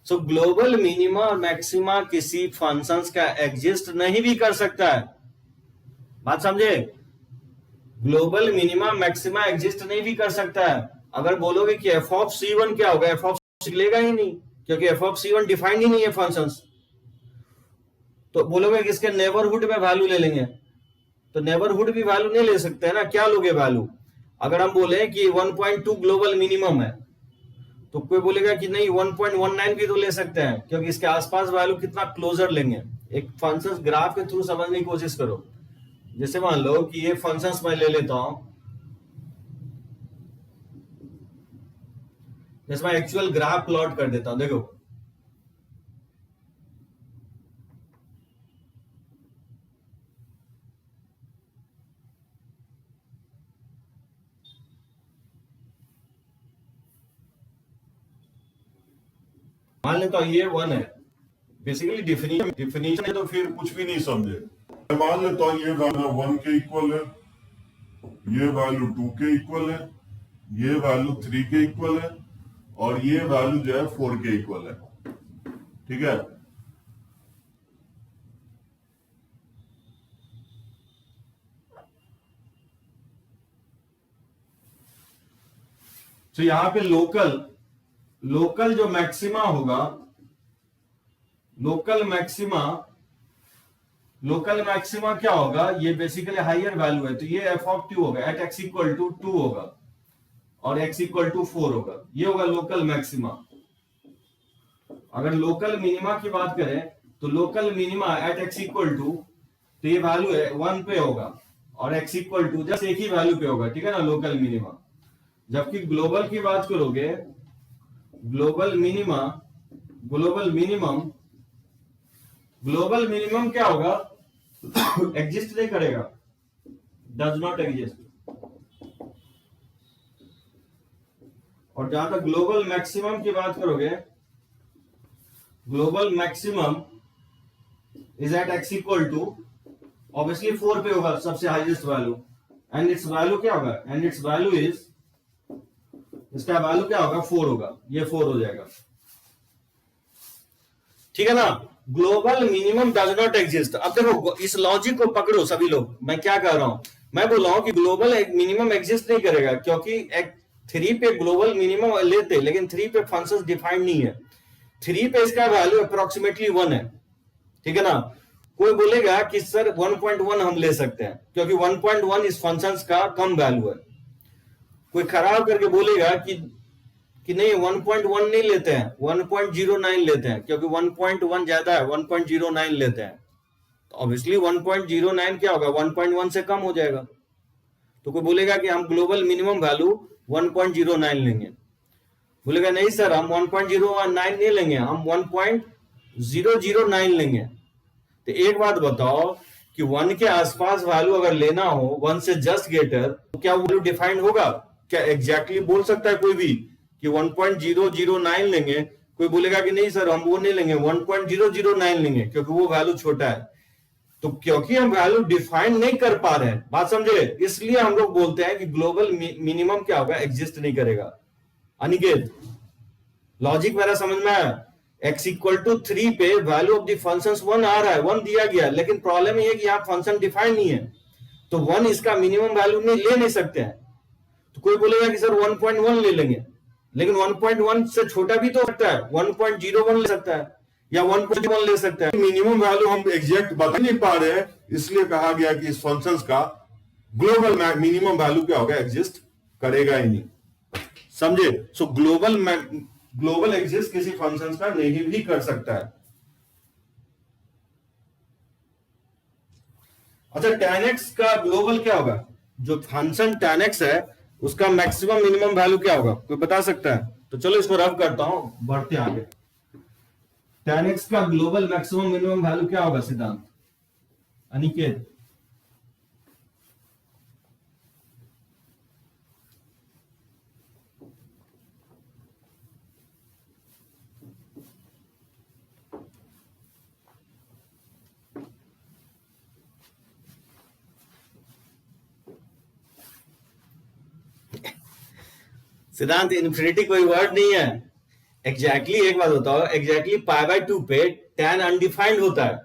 S1: सो ग्लोबल मिनिमा और मैक्सिमा किसी फंक्शंस का एग्जिस्ट नहीं भी कर सकता है, बात समझे? ग्लोबल मिनिमा मैक्सिमा एग्जिस्ट नहीं भी कर सकता है। अगर बोलोगे कि एफ ऑफ C1 क्या होगा, एफ ऑफ निकलेगा ही नहीं, क्योंकि एफ ऑफ C1 डिफाइंड ही नहीं है फंक्शंस। तो बोलोगे कि इसके नेबरहुड में वैल्यू ले लेंगे, तो नेबरहुड भी वैल्यू नहीं ले सकते है ना। क्या लोगे वैल्यू? अगर हम बोले कि 1.2 ग्लोबल मिनिमम है, तो कोई बोलेगा कि नहीं 1.19 भी तो ले सकते हैं, क्योंकि इसके आसपास वैल्यू कितना क्लोजर लेंगे। एक फंक्शन ग्राफ के थ्रू समझने की कोशिश करो। जैसे मान लो कि ये फंक्शंस मैं ले लेता हूं, जैसे मैं एक्चुअल ग्राफ प्लॉट कर देता हूं। देखो मान लेता हूं ये 1 है, बेसिकली डिफिनीशन है, तो फिर
S2: कुछ भी नहीं समझे। मैं मान लेता हूँ ये वैल्यू 1 के इक्वल है, ये वैल्यू 2 के इक्वल है, ये वैल्यू 3 के इक्वल है, और ये वैल्यू जो है 4 के इक्वल है। ठीक है,
S1: तो यहां पे लोकल जो मैक्सिमा होगा, लोकल मैक्सिमा क्या होगा? ये बेसिकली हायर वैल्यू है, तो ये एफ ऑफ 2 होगा, एट एक्स इक्वल टू 2 होगा और एक्स इक्वल टू 4 होगा। ये होगा लोकल मैक्सिमा। अगर लोकल मिनिमा की बात करें, तो local minima at x equal to, तो ये वैल्यू है 1 पे होगा और एक्स इक्वल टू जस्ट एक ही वैल्यू पे होगा। ठीक है ना, लोकल मिनिमा। जबकि ग्लोबल की बात करोगे, ग्लोबल मिनिमम क्या होगा? एग्जिस्ट नहीं करेगा, डज नॉट एग्जिस्ट। और जहां तक ग्लोबल मैक्सिमम की बात करोगे, global maximum is at x equal to, obviously 4 पे होगा सबसे highest value, and its value क्या होगा? एंड इट्स वैल्यू इज, इसका वैल्यू क्या होगा? 4 होगा, ये 4 हो जाएगा। ठीक है ना। Global minimum does not exist. अब देखो इस लॉजिक को पकड़ो सभी लोग, मैं क्या कह रहा हूं? मैं बोल रहा हूं कि ग्लोबल मिनिमम एग्जिस्ट नहीं करेगा, क्योंकि 3 पे ग्लोबल मिनिमम लेते, लेकिन 3 पे फंक्शंस डिफाइंड नहीं है। 3 पे इसका वैल्यू अप्रोक्सीमेटली 1 है। ठीक है ना। कोई बोलेगा कि सर 1.1 हम ले सकते हैं, क्योंकि 1.1 इस फंक्शंस का कम वैल्यू है। कोई खराब करके बोलेगा कि नहीं 1.1 नहीं लेते हैं, 1.09 लेते हैं, क्योंकि 1.1 ज्यादा है, 1.09 लेते हैं। तो ऑब्वियसली 1.09 क्या होगा? 1.1 से कम हो जाएगा। तो कोई बोलेगा कि हम ग्लोबल मिनिमम वैल्यू 1.09 लेंगे, बोलेगा नहीं सर हम 1.09 नहीं लेंगे, हम 1.009 लेंगे। तो एक बात बताओ कि 1 के आसपास वैल्यू अगर लेना हो, 1 से जस्ट ग्रेटर, तो क्या वैल्यू डिफाइंड होगा? क्या एग्जैक्टली बोल सकता है कोई भी कि 1.009 लेंगे? कोई बोलेगा कि नहीं सर हम वो नहीं लेंगे, 1.009 लेंगे, क्योंकि वो वैल्यू छोटा है। तो क्योंकि हम वैल्यू डिफाइन नहीं कर पा रहे हैं, बात समझे, इसलिए हम लोग बोलते हैं कि ग्लोबल मिनिमम क्या होगा? एग्जिस्ट नहीं करेगा। अनिकेत, लॉजिक मेरा समझ में आया? x इक्वल टू 3 पे वैल्यू ऑफ द फंक्शंस 1 आ रहा है, 1 दिया गया, लेकिन प्रॉब्लम ये है कि यहाँ फंक्शन डिफाइन नहीं है, तो 1 इसका मिनिमम वैल्यू में ले नहीं सकते हैं। तो कोई बोलेगा कि सर 1.1 ले लेंगे, लेकिन 1.1 से छोटा भी तो सकता है, 1.01 ले सकता है या 1.1 ले सकता है।
S2: मिनिमम वैल्यू हम एग्जैक्ट बता नहीं पा रहे हैं, इसलिए कहा गया कि इस फंक्शंस का ग्लोबल मिनिमम वैल्यू क्या होगा? एग्जिस्ट करेगा ही नहीं। समझे? सो ग्लोबल एग्जिस्ट किसी फंक्शंस का नहीं भी कर सकता है।
S1: अच्छा, tan x का ग्लोबल क्या होगा? जो फंक्शन tan x है उसका मैक्सिमम मिनिमम वैल्यू क्या होगा? कोई बता सकता है? तो चलो इसको रफ करता हूं, बढ़ते आगे। tan x का ग्लोबल मैक्सिमम मिनिमम वैल्यू क्या होगा सिद्धांत? अनिकेत, सिद्धांत इन्फिनिटी कोई वर्ड नहीं है। एग्जैक्टली एक बात बताओ, एग्जैक्टली पाई बाय 2 पे tan अनडिफाइंड होता है।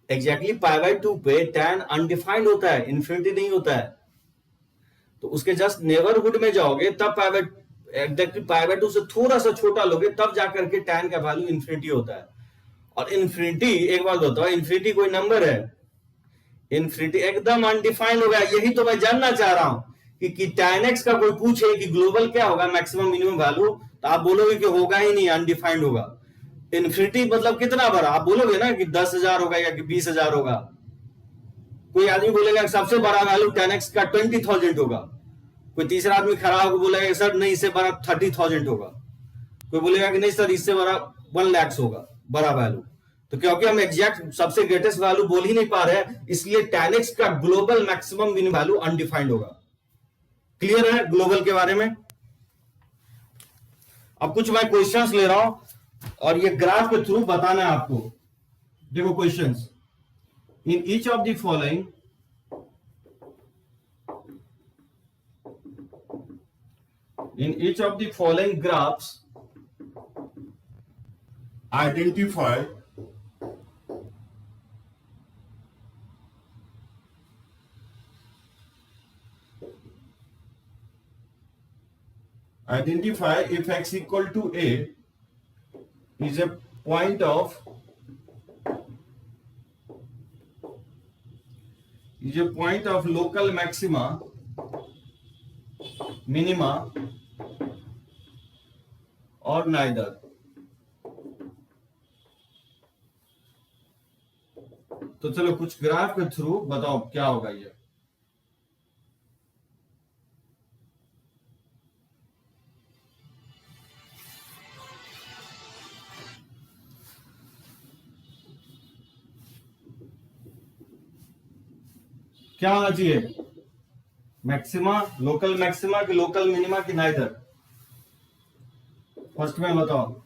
S1: एग्जैक्टली पाई बाय 2 पे tan अनडिफाइंड होता है, इन्फिनिटी नहीं होता है। तो उसके जस्ट नेबरहुड में जाओगे तब pi by exactly pi by 2 से थोड़ा सा छोटा लोगे तब जाकर के tan का वैल्यू इन्फिनिटी होता है। और इन्फिनिटी एक बात बताओ, इन्फिनिटी कोई नंबर है? इन्फिनिटी एकदम अनडिफाइंड होगा। यही तो मैं जानना चाह रहा हूं कि tan x का कोई पूछे कि ग्लोबल क्या होगा मैक्सिमम मिनिमम वैल्यू, तो आप बोलोगे कि होगा ही नहीं, अनडिफाइंड होगा। इन्फिनिटी मतलब कितना बड़ा, आप बोलोगे ना कि 10,000 होगा या कि 20,000 होगा। कोई आदमी बोलेगा सबसे बड़ा वैल्यू tan x का 20,000 होगा। कोई तीसरा आदमी खड़ा होकर बोलेगा सर नहीं, इससे बड़ा 30,000 होगा। कोई बोलेगा कि नहीं सर इससे बड़ा 1 लाख होगा बड़ा वैल्यू। तो क्योंकि हम एग्जैक्ट सबसे ग्रेटेस्ट वैल्यू बोल ही नहीं पा रहे हैं, इसलिए tan x का global maximum minimum value undefined होगा। क्लियर है ग्लोबल के बारे में? अब कुछ मैं क्वेश्चंस ले रहा हूं और ये ग्राफ के थ्रू बताना है आपको। देखो questions, in each of the following graphs
S2: identify if x equal to a is a point of local maxima,
S1: minima और neither। तो चलो कुछ ग्राफ के थ्रू बताओ क्या होगा ये। क्या होना चाहिए? मैक्सिमा, लोकल मैक्सिमा की लोकल मिनिमा की नाइदर? फर्स्ट में बताओ।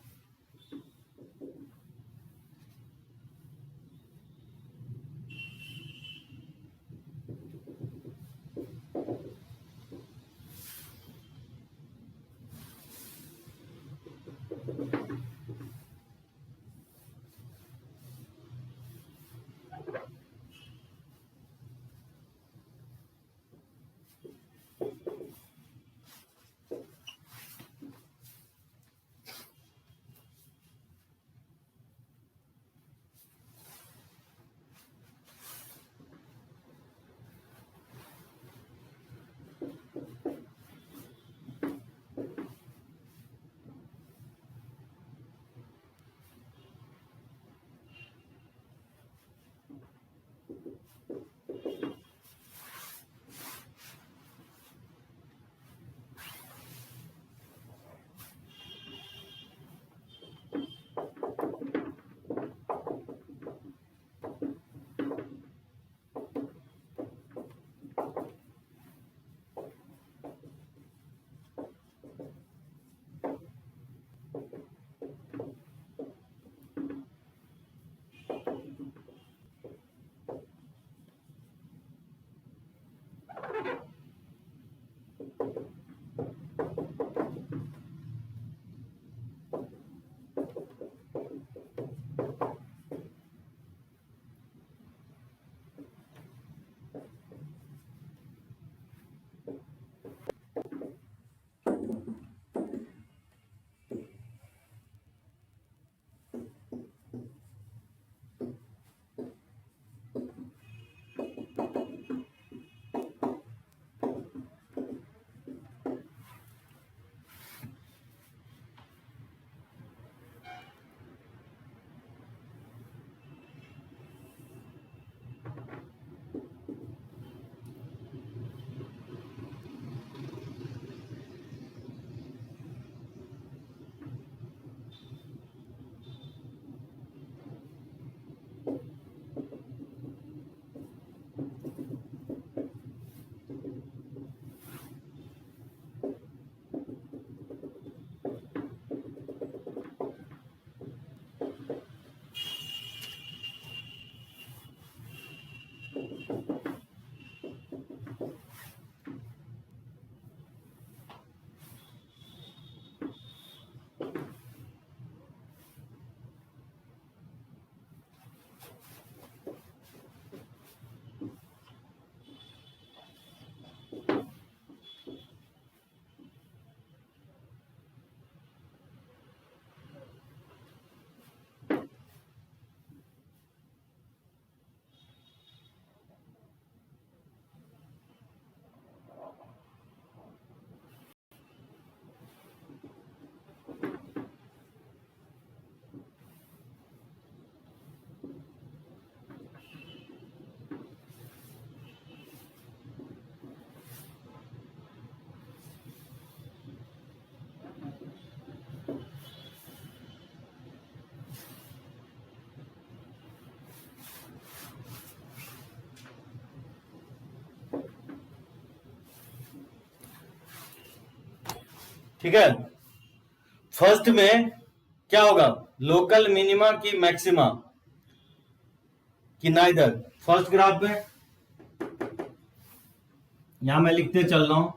S1: ठीक है। फर्स्ट में क्या होगा, लोकल मिनिमा की मैक्सिमा कि नाइदर। फर्स्ट ग्राफ में यहां मैं लिखते चल रहा हूं,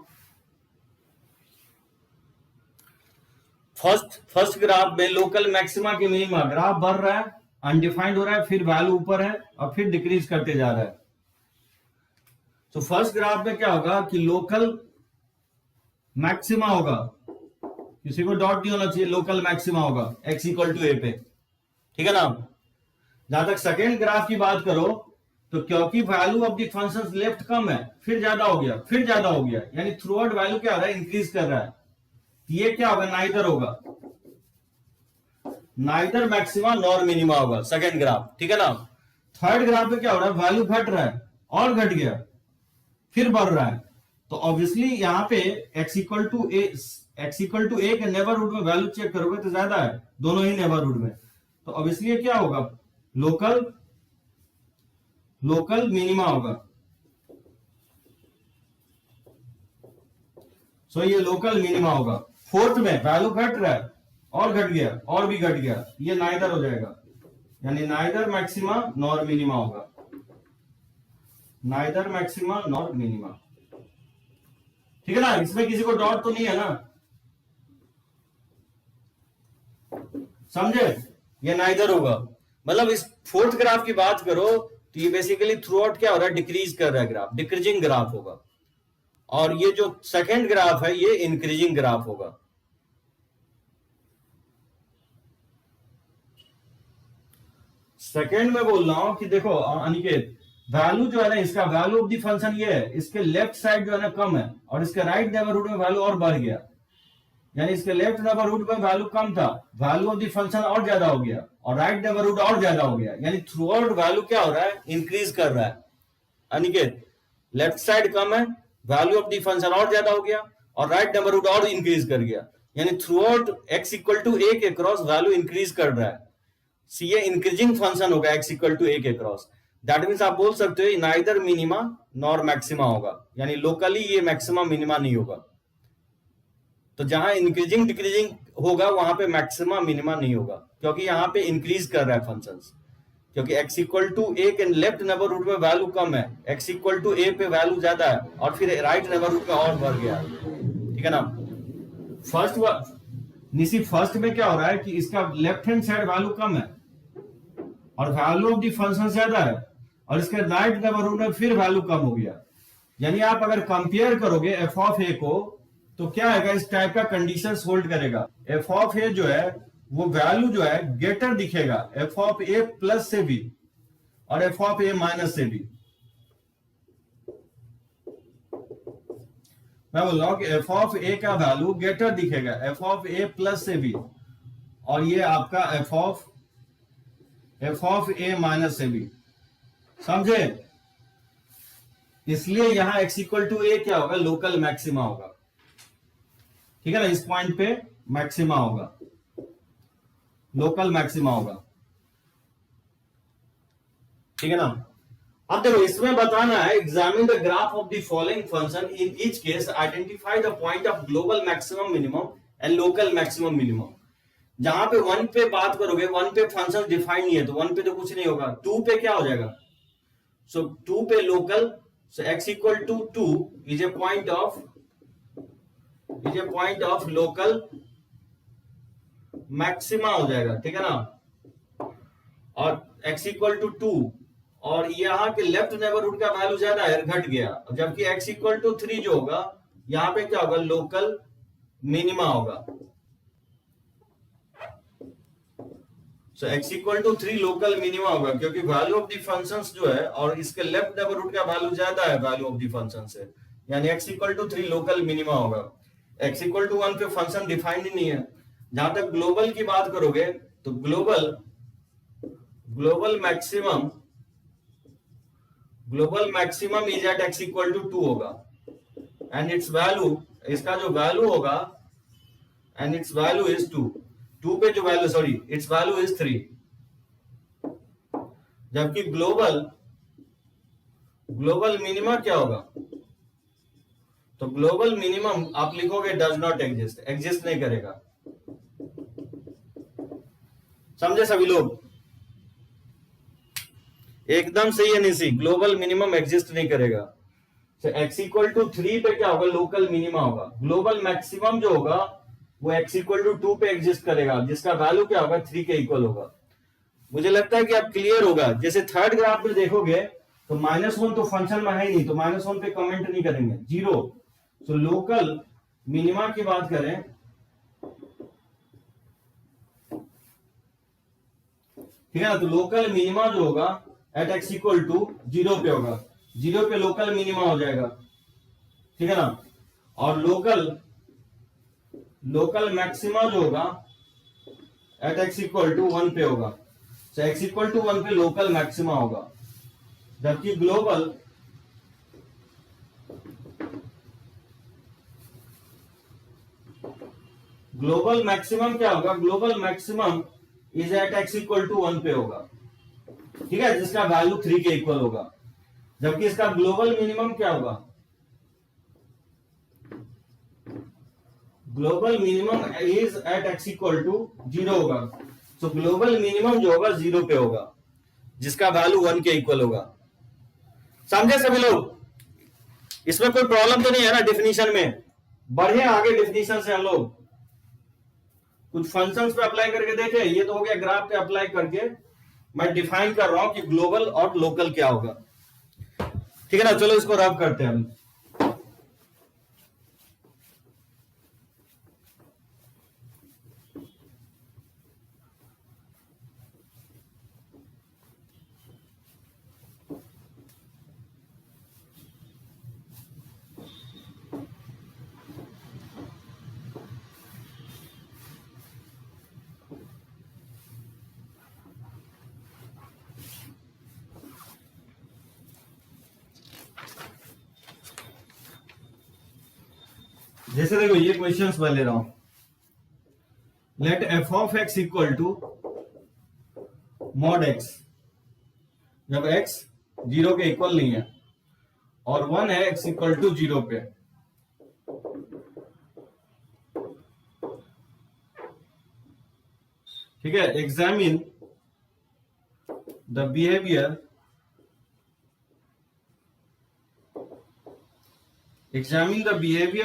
S1: फर्स्ट ग्राफ में लोकल मैक्सिमा की मिनिमा, ग्राफ बढ़ रहा है, अनडिफाइंड हो रहा है, फिर वैल्यू ऊपर है और फिर डिक्रीज करते जा रहा है। तो फर्स्ट ग्राफ में क्या होगा कि लोकल मैक्सिमा होगा, किसी को डॉट नहीं होना चाहिए, लोकल मैक्सिमा होगा x इक्वल टू ए पे, ठीक है ना। जहां तक सेकेंड ग्राफ की बात करो तो क्योंकि value of the function left कम है, फिर ज्यादा हो गया, फिर ज्यादा हो गया, यानी थ्रू आउट वैल्यू क्या हो रहा है, इंक्रीज कर रहा है। ये क्या होगा, नाइदर होगा, नाइदर मैक्सिमा नॉर मिनिमा होगा सेकेंड ग्राफ, ठीक है ना। थर्ड ग्राफ में क्या हो रहा है, वैल्यू घट रहा है और घट गया, फिर बढ़ रहा है। तो ऑब्वियसली यहां पे x इक्वल टू ए के नेबरहुड में वैल्यू चेक करोगे तो ज्यादा है, दोनों ही नेबरहुड में। तो ऑब्वियसली ये क्या होगा, लोकल मिनिमा होगा। सो ये लोकल मिनिमा होगा। फोर्थ में वैल्यू घट रहा है और घट गया और भी घट गया, ये नाइदर हो जाएगा, यानी नाइदर मैक्सिमा नॉर मिनिमा होगा, नाइदर मैक्सिमा नॉर मिनिमा, ठीक है ना। इसमें किसी को डाउट तो नहीं है ना, समझे। ये नाइदर होगा, मतलब इस फोर्थ ग्राफ की बात करो तो ये बेसिकली थ्रू आउट क्या हो रहा है, डिक्रीज कर रहा है ग्राफ, डिक्रीजिंग ग्राफ होगा। और ये जो सेकेंड ग्राफ है ये इंक्रीजिंग ग्राफ होगा। सेकेंड में बोल रहा हूं कि देखो अनिकेत, वैल्यू जो है ना, इसका वैल्यू ऑफ द फंक्शन ये है, इसके लेफ्ट साइड जो है ना कम है और इसके राइट नेबरहुड में वैल्यू और बढ़ गया, यानी इसके लेफ्ट नेबरहुड में वैल्यू कम था, वैल्यू ऑफ द फंक्शन और ज्यादा हो गया, और राइट नेबरहुड और ज्यादा हो गया, यानी थ्रू आउट वैल्यू क्या हो रहा है, इंक्रीज कर रहा है। अनिकेत, लेफ्ट साइड कम है, वैल्यू ऑफ द फंक्शन और ज्यादा हो गया, और राइट नेबरहुड और इंक्रीज कर गया, यानी throughout x equal to A के क्रॉस वैल्यू इंक्रीज कर रहा है। ये इंक्रीजिंग फंक्शन होगा x इक्वल टू ए के क्रॉस। दैट मीन्स आप बोल सकते हो नाइदर मिनिमा नॉर मैक्सिमा होगा, यानी लोकली ये मैक्सिमा मिनिमा नहीं होगा। तो जहां इंक्रीजिंग डिक्रीजिंग होगा वहां पे मैक्सिमा मिनिमा नहीं होगा, क्योंकि यहां पे इंक्रीज कर रहा है फंक्शंस, क्योंकि x इक्वल टू ए के लेफ्ट नेबरहुड में वैल्यू कम है, x इक्वल टू ए पे वैल्यू ज्यादा है, और फिर राइट नेबरहुड पे और बढ़ गया, ठीक है ना। फर्स्ट में क्या हो रहा है कि इसका लेफ्ट हैंड साइड वैल्यू कम है और वैल्यू ऑफ द फंक्शन ज्यादा है, और इसके राइट नेबरहुड में फिर वैल्यू कम हो गया। यानी आप अगर कंपेयर करोगे एफ ऑफ ए को तो क्या है, इस टाइप का कंडीशन होल्ड करेगा। एफ ऑफ ए जो है वो वैल्यू जो है ग्रेटर दिखेगा एफ ऑफ ए प्लस से भी और एफ ऑफ ए माइनस से भी। मैं बोल रहा हूं कि एफ ऑफ ए का वैल्यू ग्रेटर दिखेगा एफ ऑफ ए प्लस से भी, और ये आपका एफ ऑफ ए माइनस से भी, समझे। इसलिए यहां x इक्वल टू ए क्या होगा, लोकल मैक्सिमा होगा, ठीक है ना। इस पॉइंट पे मैक्सिमा होगा, लोकल मैक्सिमा होगा, ठीक है ना। अब देखो इसमें बताना है, examine the graph of the following function, in each case identify the point of global maximum minimum and local maximum minimum. जहां पे 1 पे बात करोगे, 1 पे फंक्शन डिफाइन नहीं है तो 1 पे तो कुछ नहीं होगा, 2 पे क्या हो जाएगा, सो 2 पे local, so x equal to 2 is a point of local maxima हो जाएगा, ठीक है ना। और x इक्वल टू 2, और यहां के लेफ्ट नेबरहुड का वैल्यू ज्यादा है, घट गया, जबकि x इक्वल टू 3 जो होगा यहां पे क्या होगा, लोकल मिनिमा होगा। So x equal to 3 local minima होगा, क्योंकि वैल्यू ऑफ द फंक्शंस जो है और इसके लेफ्ट नेबरहुड का वैल्यू ज्यादा है वैल्यू ऑफ द फंक्शन से, यानी x equal to 3 local minima होगा। x इक्वल टू 1 पे फंक्शन डिफाइंड ही नहीं है। जहां तक ग्लोबल की बात करोगे तो global maximum is at x equal to 2 होगा, एंड इट्स वैल्यू, इसका जो वैल्यू होगा, एंड इट्स वैल्यू इज 2 पे जो value, sorry, it's value is 3, जबकि ग्लोबल मिनिमा क्या होगा, तो ग्लोबल मिनिमम आप लिखोगे डज नॉट एग्जिस्ट, एग्जिस्ट नहीं करेगा। समझे सभी लोग? एकदम सही है निशी, ग्लोबल मिनिमम एग्जिस्ट नहीं करेगा। तो x इक्वल टू 3 पे क्या होगा, लोकल मिनिमा होगा। ग्लोबल मैक्सिमम जो होगा वो x इक्वल टू 2 पे एग्जिस्ट करेगा, जिसका वैल्यू क्या होगा, 3 के इक्वल होगा। मुझे लगता है कि अब क्लियर होगा। जैसे थर्ड ग्राफ में देखोगे तो -1 तो फंक्शन में है ही नहीं, तो -1 पे कमेंट नहीं करेंगे, 0। तो लोकल मिनिमा की बात करें, ठीक है ना, तो लोकल मिनिमा जो होगा एट x इक्वल टू 0 पे होगा, 0 पे लोकल मिनिमा हो जाएगा, ठीक है ना। और लोकल मैक्सिमा जो होगा एट x इक्वल टू 1 पे होगा। तो x इक्वल टू 1 पे लोकल मैक्सिमा होगा, जबकि ग्लोबल मैक्सिमम क्या होगा, global maximum is at x equal to 1 पे होगा, ठीक है, जिसका वैल्यू 3 के इक्वल होगा। जबकि इसका ग्लोबल मिनिमम क्या होगा, global minimum is at x equal to 0 होगा। तो ग्लोबल मिनिमम जो होगा 0 पे होगा, जिसका वैल्यू 1 के इक्वल होगा। समझे सभी लोग? इसमें कोई प्रॉब्लम तो नहीं है ना डिफिनीशन में? बढ़े आगे डिफिनीशन से हम लोग कुछ फंक्शंस पे अप्लाई करके देखे। ये तो हो गया ग्राफ पे अप्लाई करके मैं डिफाइन कर रहा हूं कि ग्लोबल और लोकल क्या होगा, ठीक है ना। चलो इसको रब करते हैं हम। जैसे देखो ये क्वेश्चंस मैं ले रहा हूं। Let f of x equal to mod x, जब x 0 के इक्वल नहीं है और 1 है x इक्वल टू 0 पे। ठीक है, examine the behaviour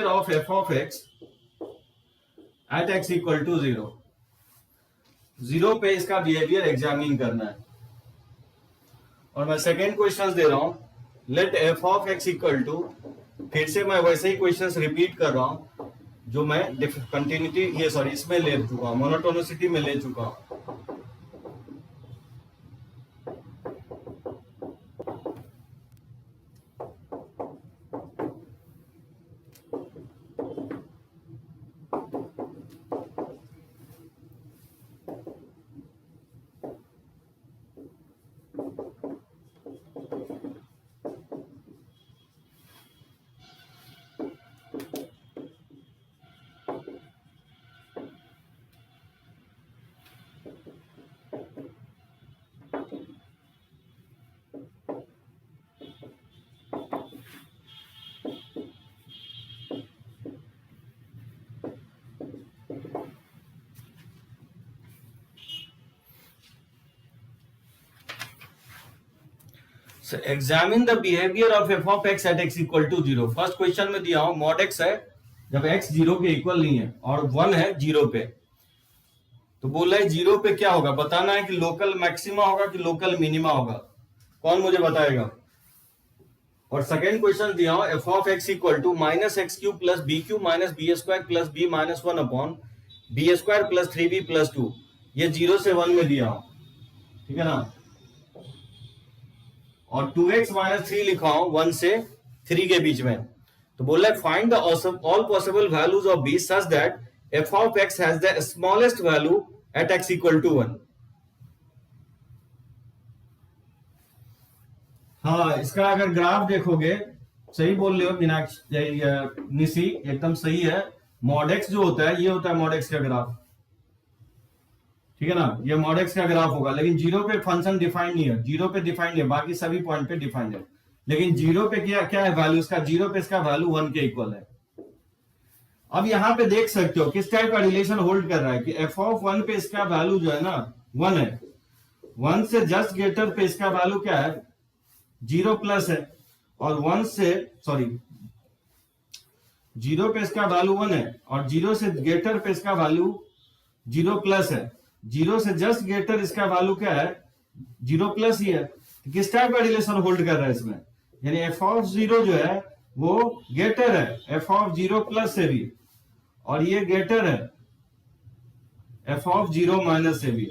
S1: of f of x at x equal to 0। 0 पे इसका बिहेवियर एग्जामिन करना है। और मैं सेकेंड क्वेश्चन दे रहा हूं, let f of x equal to, फिर से मैं वैसे ही क्वेश्चन रिपीट कर रहा हूं जो मैं कंटिन्यूटी इसमें ले चुका हूं, मोनोटोनिसिटी में ले चुका हूं। Examine the behaviour of f of x at x equal to 0। First question में दिया हूं मॉड x है जब x 0 के इक्वल नहीं है और 1 है 0 पे, तो बोला है 0 पे क्या होगा, बताना है कि लोकल मैक्सिमा होगा कि लोकल मिनिमा होगा। कौन मुझे बताएगा? और सेकेंड क्वेश्चन दिया हूं f of x equal to minus x cube plus b cube minus b square plus b minus 1 upon b square plus 3b plus 2। ये 0 से 1 में दिया हूं, ठीक है ना। और 2x माइनस 3 लिखा हूं 1 से 3 के बीच में। तो बोला है find the all possible values of b such that f of x has the smallest value at x equal to 1। हाँ, इसका अगर ग्राफ देखोगे, सही बोल रहे हो मीनाक्षी निशी, एकदम सही है। मॉड x जो होता है ये होता है मॉड x का ग्राफ, ठीक है ना। ये मॉड x का ग्राफ होगा, लेकिन 0 पे फंक्शन डिफाइंड नहीं है, 0 पे डिफाइंड है, बाकी सभी पॉइंट पे डिफाइंड है। लेकिन जीरो पे क्या क्या है वैल्यू इसका, जीरो पे इसका वैल्यू 1 के इक्वल है। अब यहां पे देख सकते हो किस टाइप का रिलेशन होल्ड कर रहा है कि एफ ऑफ 1 पे इसका वैल्यू जो है ना 1 है, 1 से जस्ट ग्रेटर पे इसका वैल्यू क्या है 0 प्लस है, और 1 से सॉरी 0 पे इसका वैल्यू 1 है और 0 से ग्रेटर पे इसका वैल्यू 0 प्लस है, 0 से जस्ट ग्रेटर इसका वैल्यू क्या है 0 प्लस ही है। तो किस टाइप का रिलेशन होल्ड कर रहा है इसमें, यानी एफ ऑफ 0 जो है वो ग्रेटर है एफ ऑफ 0 प्लस से भी, और ये ग्रेटर है एफ ऑफ 0 माइनस से भी।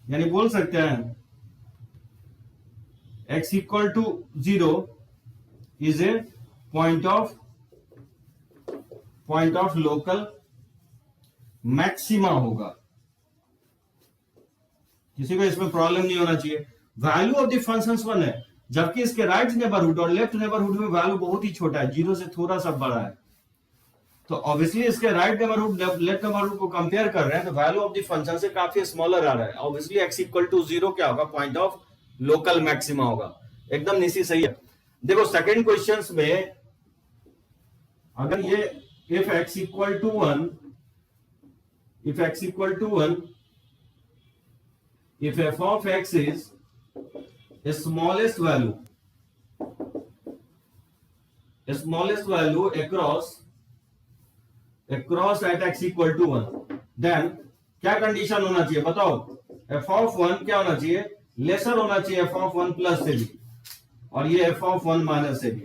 S1: यानी बोल सकते हैं x equal to 0 is a point of local maxima होगा। किसी को इसमें प्रॉब्लम नहीं होना चाहिए। वैल्यू ऑफ द फंक्शन 1 है, जबकि इसके राइट नेबरहुड और लेफ्ट नेबरहुड में वैल्यू बहुत ही छोटा है, 0 से थोड़ा सा बड़ा है। तो ऑब्वियसली इसके राइट नेबरहुड लेफ्ट नेबरहुड को कंपेयर कर रहे हैं तो वैल्यू ऑफ द फंक्शन से काफी स्मॉलर आ रहा है। ऑब्वियसली x इक्वल टू 0 क्या होगा, पॉइंट ऑफ लोकल मैक्सिमा होगा। एकदम निशी सही है। देखो सेकंड क्वेश्चंस में अगर ये if x equal to 1, if x equal to 1, if f of x is smallest value across at x equal to 1, then क्या कंडीशन होना चाहिए बताओ, f of 1 क्या होना चाहिए, लेसर होना चाहिए f of 1 प्लस से भी, और ये f of 1 माइनस से भी,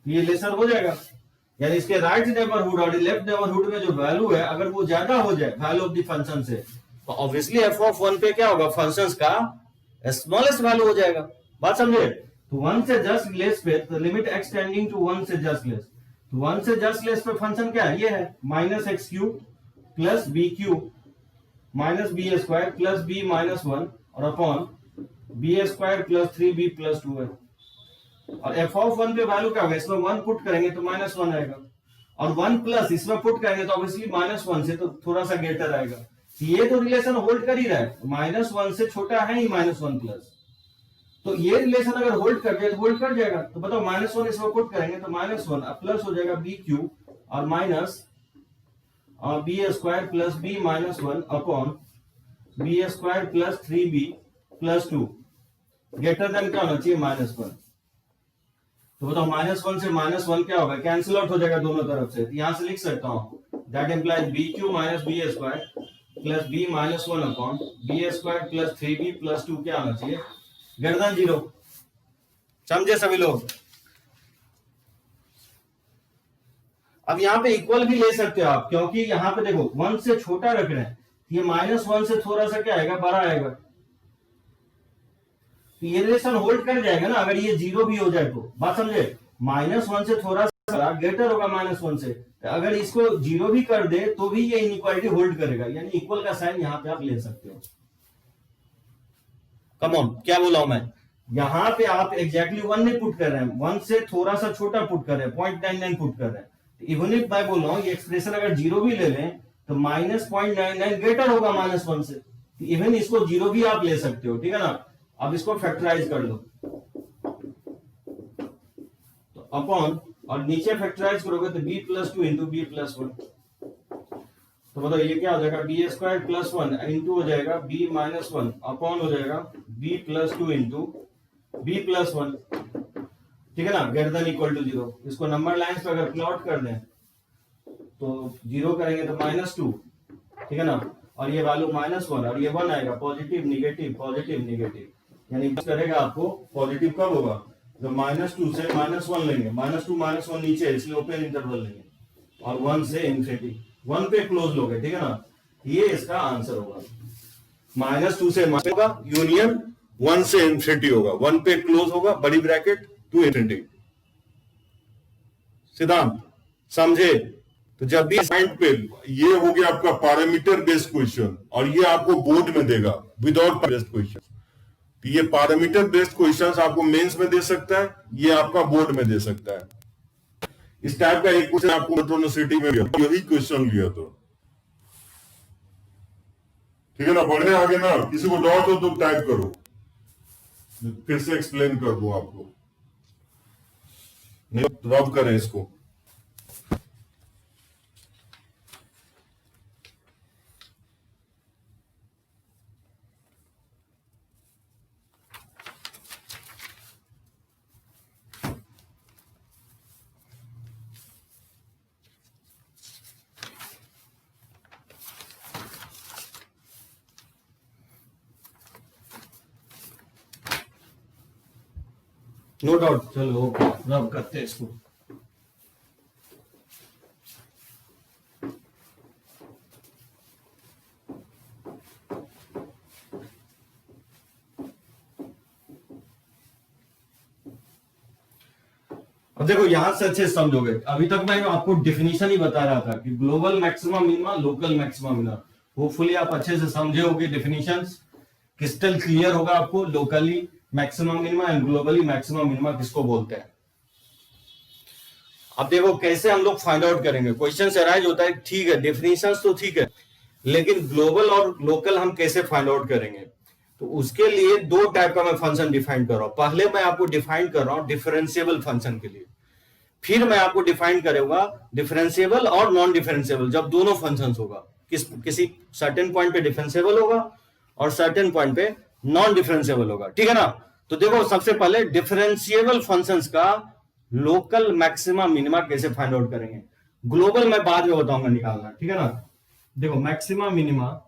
S1: ये लेसर हो जाएगा। यानी इसके राइट नेबरहुड और लेफ्ट नेबरहुड में जो वैल्यू है अगर वो ज्यादा हो जाए वैल्यू ऑफ द फंक्शन से, तो ऑब्वियसली f of 1 पे क्या होगा, फंक्शंस का स्मॉलेस्ट वैल्यू हो जाएगा। बात समझे। तो 1 से जस्ट लेस पे तो लिमिट x टेंडिंग टू 1 से जस्ट लेस, तो 1 से जस्ट लेस पे फंक्शन क्या है, ये है minus x cube plus b cube minus b square plus b minus 1 और upon b square plus 3b plus 2 है। और एफ ऑफ 1 पे वैल्यू क्या होगा, इसमें 1 पुट करेंगे तो माइनस 1 आएगा, और 1 प्लस इसमें पुट करेंगे तो ऑब्वियसली माइनस 1 से तो थोड़ा सा ग्रेटर आएगा। ये तो रिलेशन होल्ड कर ही रहा है, माइनस 1 से छोटा है ही माइनस 1 प्लस, तो ये रिलेशन अगर होल्ड कर जाए तो होल्ड कर जाएगा। तो बताओ माइनस 1 इसमें पुट करेंगे तो माइनस 1 अब प्लस हो जाएगा बी क्यूब और minus b square plus b minus 1 upon b square plus 3b plus 2 greater than क्या होना चाहिए माइनस 1। तो बताओ माइनस 1 से माइनस 1 क्या होगा, कैंसिल आउट हो जाएगा दोनों तरफ से, तो यहां से लिख सकता हूं that implies b cube minus b square plus b minus 1 upon b square plus 3b plus 2 क्या आना चाहिए, ग्रेटर देन 0। समझे सभी लोग। अब यहां पे इक्वल भी ले सकते हो आप, क्योंकि यहां पे देखो 1 से छोटा रख रहे हैं, ये माइनस 1 से थोड़ा सा क्या आएगा, बड़ा आएगा, तो ये रिलेशन होल्ड कर जाएगा ना अगर ये 0 भी हो जाए तो। बात समझे, माइनस 1 से थोड़ा सा ग्रेटर होगा माइनस 1 से, अगर इसको 0 भी कर दे तो भी ये इनइक्वालिटी होल्ड करेगा, यानी इक्वल का साइन यहां पे आप ले सकते हो। कम ऑन, क्या बोला हूं मैं, यहां पे आप एग्जैक्टली 1 नहीं पुट कर रहे हैं, 1 से थोड़ा सा छोटा पुट कर रहे हैं, 0.99 पुट कर रहे हैं। इवन इफ मैं बोल रहा हूं ये एक्सप्रेशन अगर 0 भी ले लें तो माइनस 0.99 ग्रेटर होगा माइनस 1 से, इवन इसको 0 भी आप ले सकते हो, ठीक है ना। अब इसको फैक्टराइज कर लो तो अपॉन, और नीचे फैक्टराइज करोगे तो b plus 2 into b plus 1, तो बताओ ये क्या हो जाएगा, बी स्क्वायर प्लस 1 इंटू हो जाएगा बी माइनस 1 अपॉन हो जाएगा b plus 2 into b plus 1, ठीक है ना, ग्रेटर देन इक्वल टू 0। इसको नंबर लाइंस पे अगर प्लॉट कर दें तो 0 करेंगे तो माइनस 2, ठीक है ना, और ये वैल्यू माइनस 1 और ये 1 आएगा, पॉजिटिव निगेटिव, यानी करेगा आपको पॉजिटिव कब होगा, जब माइनस 2 से माइनस 1 लेंगे, माइनस 2 माइनस 1 नीचे है इसलिए ओपन इंटरवल लेंगे, और 1 से इन्फिनिटी 1 पे क्लोज लोगे, ठीक है ना, ये इसका आंसर होगा। माइनस 2 से होगा
S2: यूनियन 1 से इन्फिनिटी होगा, 1 पे क्लोज होगा, बड़ी ब्रैकेट टू इन्फिनिटी। सिद्धांत समझे। तो जब भी पॉइंट पे ये हो गया आपका पैरामीटर बेस्ड क्वेश्चन, और ये आपको बोर्ड में देगा विदाउट बेस्ड क्वेश्चन। तो ये पैरामीटर बेस्ड क्वेश्चंस आपको मेंस में दे सकता है, ये आपका बोर्ड में दे सकता है। इस टाइप का एक क्वेश्चन आपको मेट्रो यूनिवर्सिटी में भी यही क्वेश्चन लिया तो, ठीक है ना। बढ़ने आगे ना, किसी को डाउट हो तो टाइप करो, फिर से एक्सप्लेन कर दूं आपको। नहीं रब करें इसको।
S1: नो डाउट, चलो ओके, रब करते हैं इसको। अब देखो यहां से अच्छे से समझोगे। अभी तक मैं आपको डिफिनीशन ही बता रहा था कि global maximum minima, local maximum minima. Hopefully आप अच्छे से समझे होगे, डिफिनीशंस क्रिस्टल क्लियर होगा आपको। Locally maximum minima and globally maximum minima किसको बोलते हैं। अब देखो कैसे हम लोग फाइंड आउट करेंगे। क्वेश्चन अराइज होता है, ठीक है डेफिनेशंस तो ठीक है, लेकिन ग्लोबल और लोकल हम कैसे फाइंड आउट करेंगे। तो उसके लिए दो टाइप का मैं फंक्शन डिफाइन कर रहा हूं। पहले मैं आपको डिफाइन कर रहा हूं डिफरेंशिएबल फंक्शन के लिए, फिर मैं आपको डिफाइन करूंगा डिफरेंशिएबल और नॉन डिफरेंशिएबल। जब दोनों फंक्शंस होगा, किसी सर्टेन पॉइंट पे डिफरेंशिएबल होगा और सर्टेन पॉइंट पे नॉन डिफरेंशिएबल होगा, ठीक है ना। तो देखो सबसे पहले डिफरेंशिएबल फंक्शंस का लोकल मैक्सिमा मिनिमा कैसे फाइंड आउट करेंगे। ग्लोबल मैं बाद में बताऊंगा निकालना, ठीक है ना। देखो maxima minima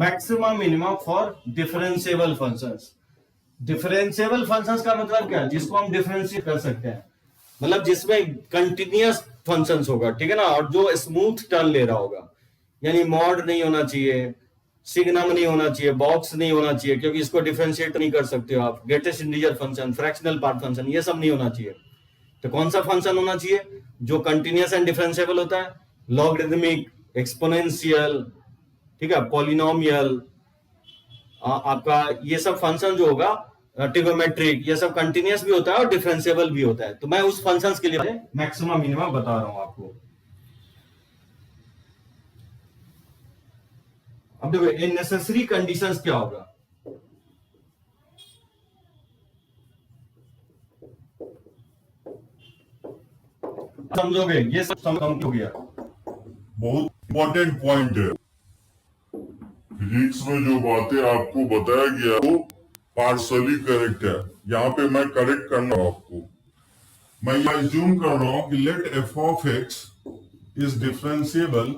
S1: maximum minimum for differentiable functions. Differentiable functions का मतलब क्या है, जिसको हम डिफरेंशिएट कर सकते हैं, मतलब जिसमें कंटिन्यूअस फंक्शंस होगा, ठीक है ना, और जो स्मूथ टर्न ले रहा होगा। यानी मॉड नहीं होना चाहिए, सिग्नम नहीं होना चाहिए, बॉक्स नहीं होना चाहिए, क्योंकि इसको डिफरेंशिएट नहीं कर सकते हो आप। Greatest integer function, fractional part function, ये सब नहीं होना चाहिए। तो कौन सा फंक्शन होना चाहिए जो कंटिन्यूअस एंड डिफरेंशिएबल होता है। लॉगरिथमिक, एक्सपोनेंशियल, ठीक है, पॉलिनोमियल, आपका ये सब फंक्शन जो होगा, ट्रिगोमेट्रिक, ये सब कंटिन्यूअस भी होता है और डिफरेंशिएबल भी होता है। तो मैं उस फंक्शंस के लिए मैक्सिमा मिनिमा बता रहा हूं आपको। अब देखो इन नेसेसरी कंडीशंस क्या होगा। समझोगे, ये सब समझ हो गया।
S2: बहुत इंपॉर्टेंट पॉइंट है। फिजिक्स में जो बातें आपको बताया गया वो पार्शली करेक्ट है। यहाँ पे मैं करेक्ट करना हूं आपको। मैं यह अज्यूम कर रहा हूं कि let f of x is differentiable.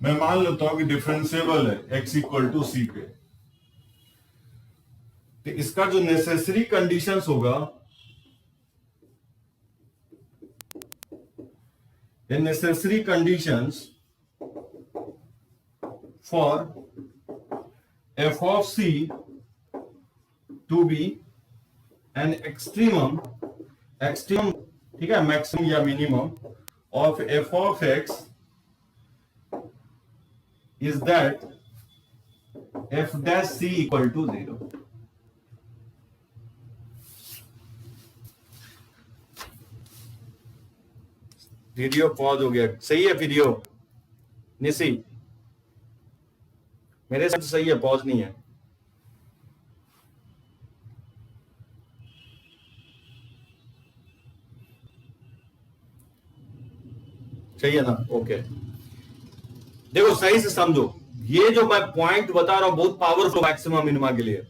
S2: मैं मान लेता हूं कि डिफरेंशिएबल है एक्स इक्वल टू सी पे। तो इसका जो नेसेसरी कंडीशंस होगा, the necessary conditions for f of c to be an extremum, ठीक है, maximum या minimum of f of x is that f dash c equal to 0। Video pause हो गया, सही है वीडियो निसी, मेरे साथ सही है, पॉज नहीं है। सही है ना, ओके। देखो सही से समझो, ये जो मैं पॉइंट बता रहा हूं बहुत पावरफुल मैक्सिमम मिनिमा के लिए।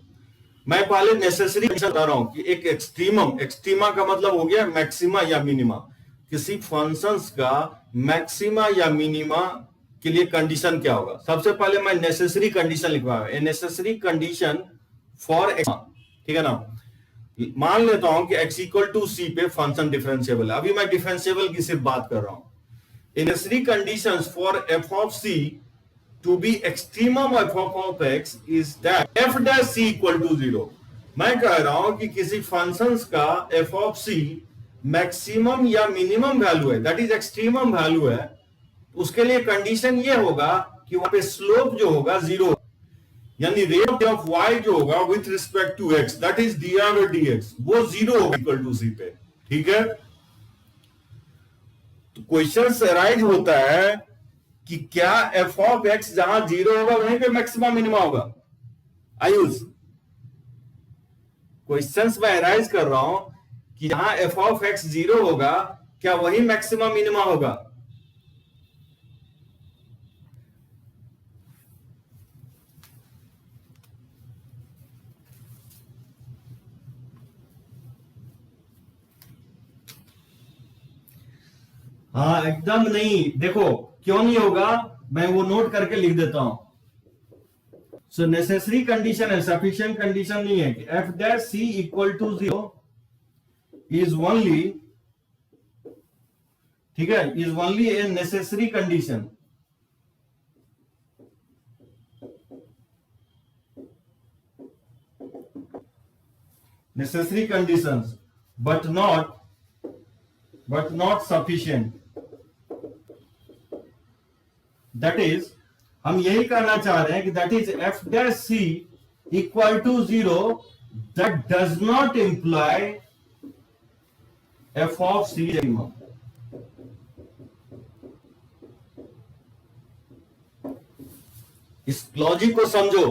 S2: मैं पहले नेसेसरी बता रहा हूं कि एक एक्सट्रीमम, एक्सट्रीमा का मतलब हो गया मैक्सिमा या मिनिमा। किसी फंक्शंस का मैक्सिमा या मिनिमा के लिए कंडीशन क्या होगा। सबसे पहले मैं नेसेसरी कंडीशन लिखवाया, ए नेसेसरी कंडीशन फॉर एक्स, ठीक है ना। मान लेता हूं कि x इक्वल टू सी पे फंक्शन डिफरेंशिएबल है। अभी मैं डिफरेंशिएबल की सिर्फ बात कर रहा हूं। A necessary conditions for f of c to be extremum of x is that f dash c equal to 0। मैं कह रहा हूं कि किसी फंक्शंस का f ऑफ c मैक्सिमम या मिनिमम वैल्यू है, दैट इज एक्सट्रीमम वैल्यू है, उसके लिए कंडीशन ये होगा कि वहां पे स्लोप जो होगा 0। यानी रेट ऑफ वाई जो होगा with respect to x, that is d y d x, वो जीरो होगा इक्वल टू सी पे। ठीक है, तो क्वेश्चन अराइज होता है कि क्या एफ ऑफ एक्स जहां जीरो होगा वहीं पे मैक्सिमम मिनिमम होगा। आयुष, क्वेश्चंस में अराइज कर रहा हूं कि जहां एफ ऑफ एक्स जीरो होगा क्या वही मैक्सिमम मिनिमम होगा। हाँ एकदम नहीं, देखो क्यों नहीं होगा, मैं वो नोट करके लिख देता हूं। सो नेसेसरी कंडीशन है, सफिशिएंट कंडीशन नहीं है कि f dash c equal to zero is only, ठीक है, is only a necessary condition. Necessary conditions but not sufficient. That is, हम यही करना चाह रहे हैं कि that is f dash c equal to zero, that does not imply f of c minimum. इस लॉजिक को समझो।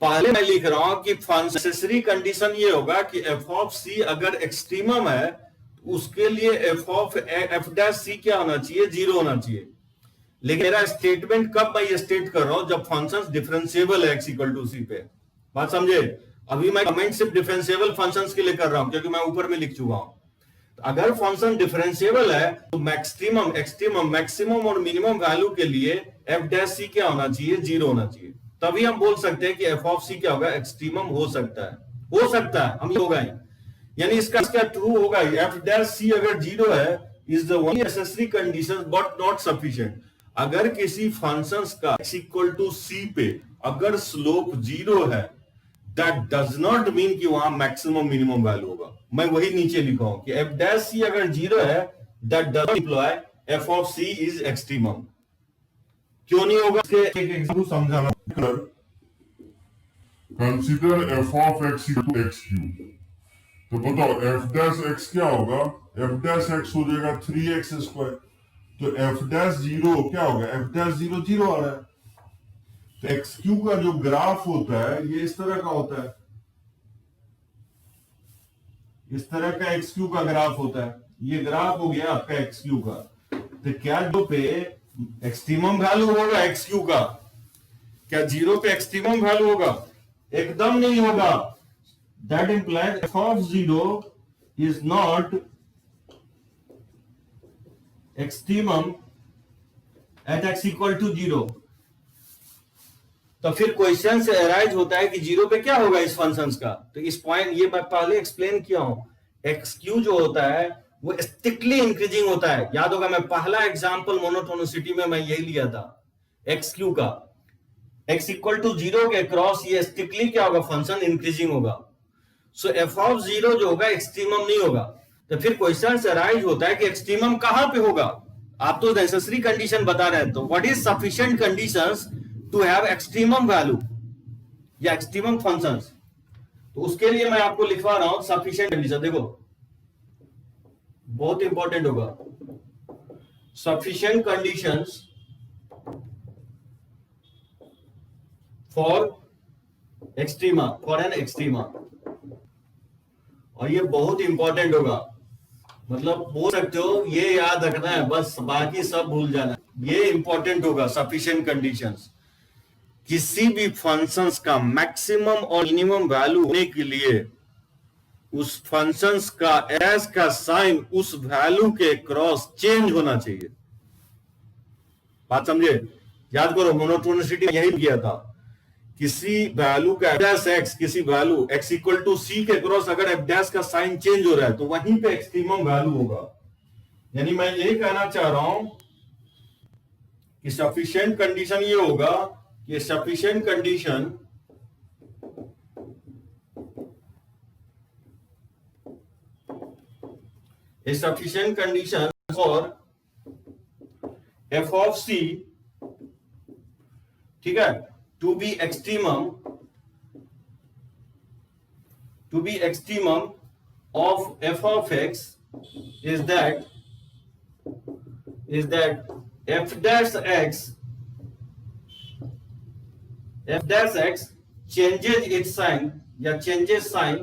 S2: पहले मैं लिख रहा हूं कि नेसेसरी कंडीशन ये होगा कि एफ ऑफ सी अगर एक्सट्रीमम है तो उसके लिए एफ डैश सी क्या होना चाहिए, जीरो होना चाहिए। लेकिन मेरा स्टेटमेंट कब मैं ये स्टेट कर रहा हूं, जब फंक्शंस डिफरेंशिएबल है एक्स इक्वल टू सी पे। बात समझे? अभी मैं कमेंट सिर्फ डिफरेंशिएबल फंक्शंस के लिए कर रहा हूं क्योंकि मैं ऊपर में लिख चुका हूं। तो अगर फंक्शन डिफरेंशिएबल है तो मैक्सिमम, एक्सट्रीमम, मैक्सिमम और मिनिमम वैल्यू के लिए एफ डैश सी क्या होना चाहिए, जीरो होना चाहिए। तभी हम बोल सकते हैं कि एफ ऑफ सी क्या होगा, एक्सट्रीमम हो सकता है, हो सकता है, हम होगा ही। यानी इसका क्या ट्रू होगा, एफ डैश सी अगर जीरो है is the only necessary condition but not sufficient. अगर किसी फंक्शंस का x इक्वल टू सी पे अगर स्लोप जीरो है, दैट डज नॉट मीन कि वहां मैक्सिमम मिनिमम वैल्यू होगा। मैं वही नीचे लिखा हूं कि एफ डैश सी अगर जीरो है, that does not imply f of c is extremum. क्यों नहीं होगा, एक एग्जांपल समझाना।
S3: Consider f of x equal to x cube. तो बताओ एफ डैश एक्स क्या होगा, एफ डैश एक्स हो जाएगा 3x स्क्वायर। तो एफ डैश जीरो क्या होगा, एफ डैश जीरो जीरो आ रहा है। तो एक्स क्यू का जो ग्राफ होता है ये इस तरह का होता है, इस तरह का एक्स क्यू का ग्राफ होता है। ये ग्राफ हो गया आपका एक्स क्यू का। तो क्या जो पे एक्सट्रीमम वैल्यू होगा एक्स क्यू का, क्या जीरो पे एक्सट्रीमम वैल्यू होगा? एकदम नहीं होगा। That implies f of zero is not extremum at x equal to zero. तो फिर क्वेश्चन से अराइज होता है कि जीरो पे क्या होगा इस फंक्शंस का। तो इस पॉइंट ये मैं पहले एक्सप्लेन किया हूं, एक्स क्यू जो होता है वो स्टिकली इंक्रीजिंग होता है। याद होगा मैं पहला एग्जांपल मोनोटोनिसिटी में मैं यही लिया था, एक्स क्यू का एक्स इक्वल टू जीरो के क्रॉस ये स्टिकली क्या होगा, फंक्शन इंक्रीजिंग होगा। सो एफ ऑफ जीरो जो होगा एक्सट्रीमम नहीं होगा। तो फिर क्वेश्चन से अराइज होता है कि एक्सट्रीमम कहां पे होगा। आप तो नेसेसरी कंडीशन बता रहे हैं, तो what is sufficient conditions to have extremum value या एक्सट्रीमम फंक्शंस। तो उसके लिए मैं आपको लिखवा रहा हूं सफिशिएंट कंडीशन। देखो बहुत इंपॉर्टेंट होगा, sufficient conditions for extrema, for an extrema. और ये बहुत इंपॉर्टेंट होगा, मतलब बोल सकते हो ये याद रखना है बस, बाकी सब भूल जाना। ये इंपॉर्टेंट होगा सफिशिएंट कंडीशंस। किसी भी फंक्शंस का मैक्सिमम और मिनिमम वैल्यू होने के लिए उस फंक्शंस का एस का साइन उस वैल्यू के क्रॉस चेंज होना चाहिए। बात समझे? याद करो मोनोटोनिसिटी यही किया था, किसी वैल्यू का एफ डैश एक्स, किसी वैल्यू एक्स इक्वल टू सी के क्रॉस अगर एफ डैश का साइन चेंज हो रहा है तो वहीं पे एक्सट्रीमम वैल्यू होगा। यानी मैं यही कहना चाह रहा हूं कि सफिशिएंट कंडीशन ये होगा कि sufficient condition a sufficient condition for f of c, ठीक है, to be extremum of f of x is that f dash x changes its sign या changes sign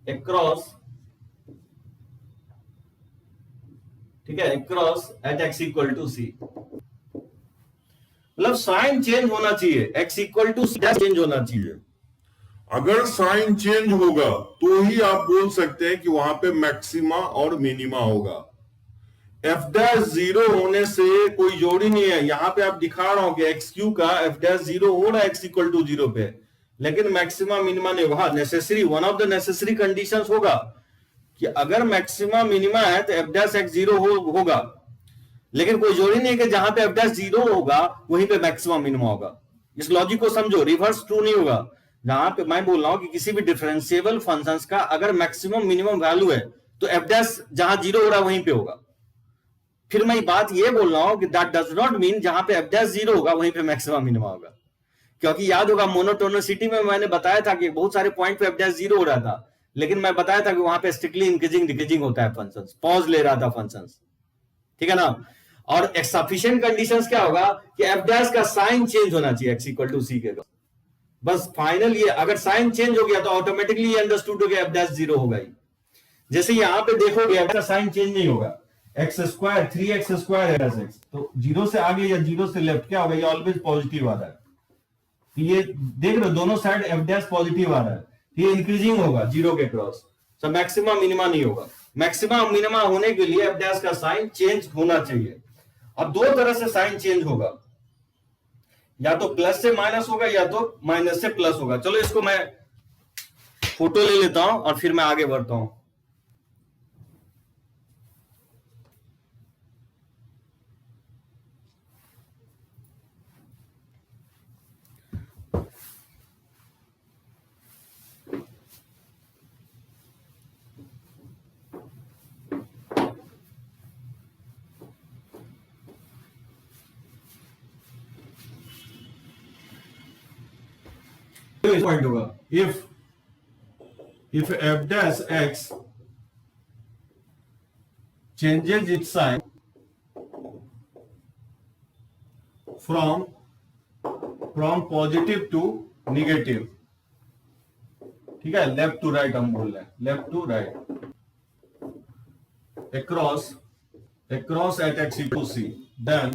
S3: across, ठीक है, across at x equal to c। मतलब sign change होना चाहिए, x equal to change होना चाहिए।
S2: अगर साइन चेंज होगा तो ही आप बोल सकते हैं कि वहां पे मैक्सिमा और मिनिमा होगा। एफ डैश जीरो होने से कोई जोड़ी नहीं है। यहां पे आप दिखा रहा हूं कि एक्स क्यू का एफ डैश जीरो हो रहा है एक्स इक्वल टू जीरो पे, लेकिन मैक्सिमा मिनिमा नहीं होगा। Necessary, one of the necessary conditions होगा कि अगर मैक्सिमा मिनिमा है तो एफ डैश एक्स जीरो होगा, लेकिन कोई जोड़ी नहीं है कि जहां पे एफ डैश जीरो होगा वहीं पे मैक्सिमम मिनिमम होगा। इस लॉजिक को समझो, रिवर्स ट्रू नहीं होगा। जहां पे मैं बोल रहा हूं कि किसी भी डिफरेंशिएबल फंक्शंस का अगर मैक्सिमम मिनिमम वैल्यू है तो एफ डैश जहां जीरो हो रहा है वहीं पे होगा। फिर मैं बात ये बोल रहा हूं कि दैट डज नॉट मीन जहां पे एफ डैश जीरो होगा वहीं पे मैक्सिमम मिनिमम होगा, क्योंकि याद होगा मोनोटोनिसिटी में मैंने बताया था कि बहुत सारे पॉइंट पे एफ डैश जीरो हो रहा था, लेकिन मैं बताया था कि वहां पे स्ट्रिक्टली इंक्रीजिंग डिक्रीजिंग होता है फंक्शन, पॉज ले रहा था फंक्शन, ठीक है ना। और सफिशिएंट कंडीशंस क्या होगा कि एफ डैश का साइन चेंज होना चाहिए एक्स इक्वल टू सी के। बस फाइनल ये, अगर साइन चेंज हो गया तो ऑटोमेटिकली ये अंडरस्टूड हो गया एफ डैश जीरो होगा ही। जैसे यहां पे देखोगे एफ का साइन चेंज नहीं होगा, एक्स स्क्वायर 3x स्क्वायर है एक्स, तो जीरो से आगे या जीरो से लेफ्ट क्या होगा, ये ऑलवेज पॉजिटिव आ रहा है। ये देख रहे हो दोनों साइड एफ डैश पॉजिटिव आ रहा है, ये इंक्रीजिंग होगा जीरो के क्रॉस, सब मैक्सिमा मिनिमा नहीं होगा। मैक्सिमा मिनिमा होने के लिए एफ डैश का साइन चेंज होना चाहिए। अब दो तरह से साइन चेंज होगा, या तो प्लस से माइनस होगा या तो माइनस से प्लस होगा। चलो इसको मैं फोटो ले लेता हूं और फिर मैं आगे बढ़ता हूं। पॉइंट होगा if f dash x changes its sign from positive to negative, ठीक है, लेफ्ट टू राइट हम बोल रहे हैं, left to right, across at x equal to c, then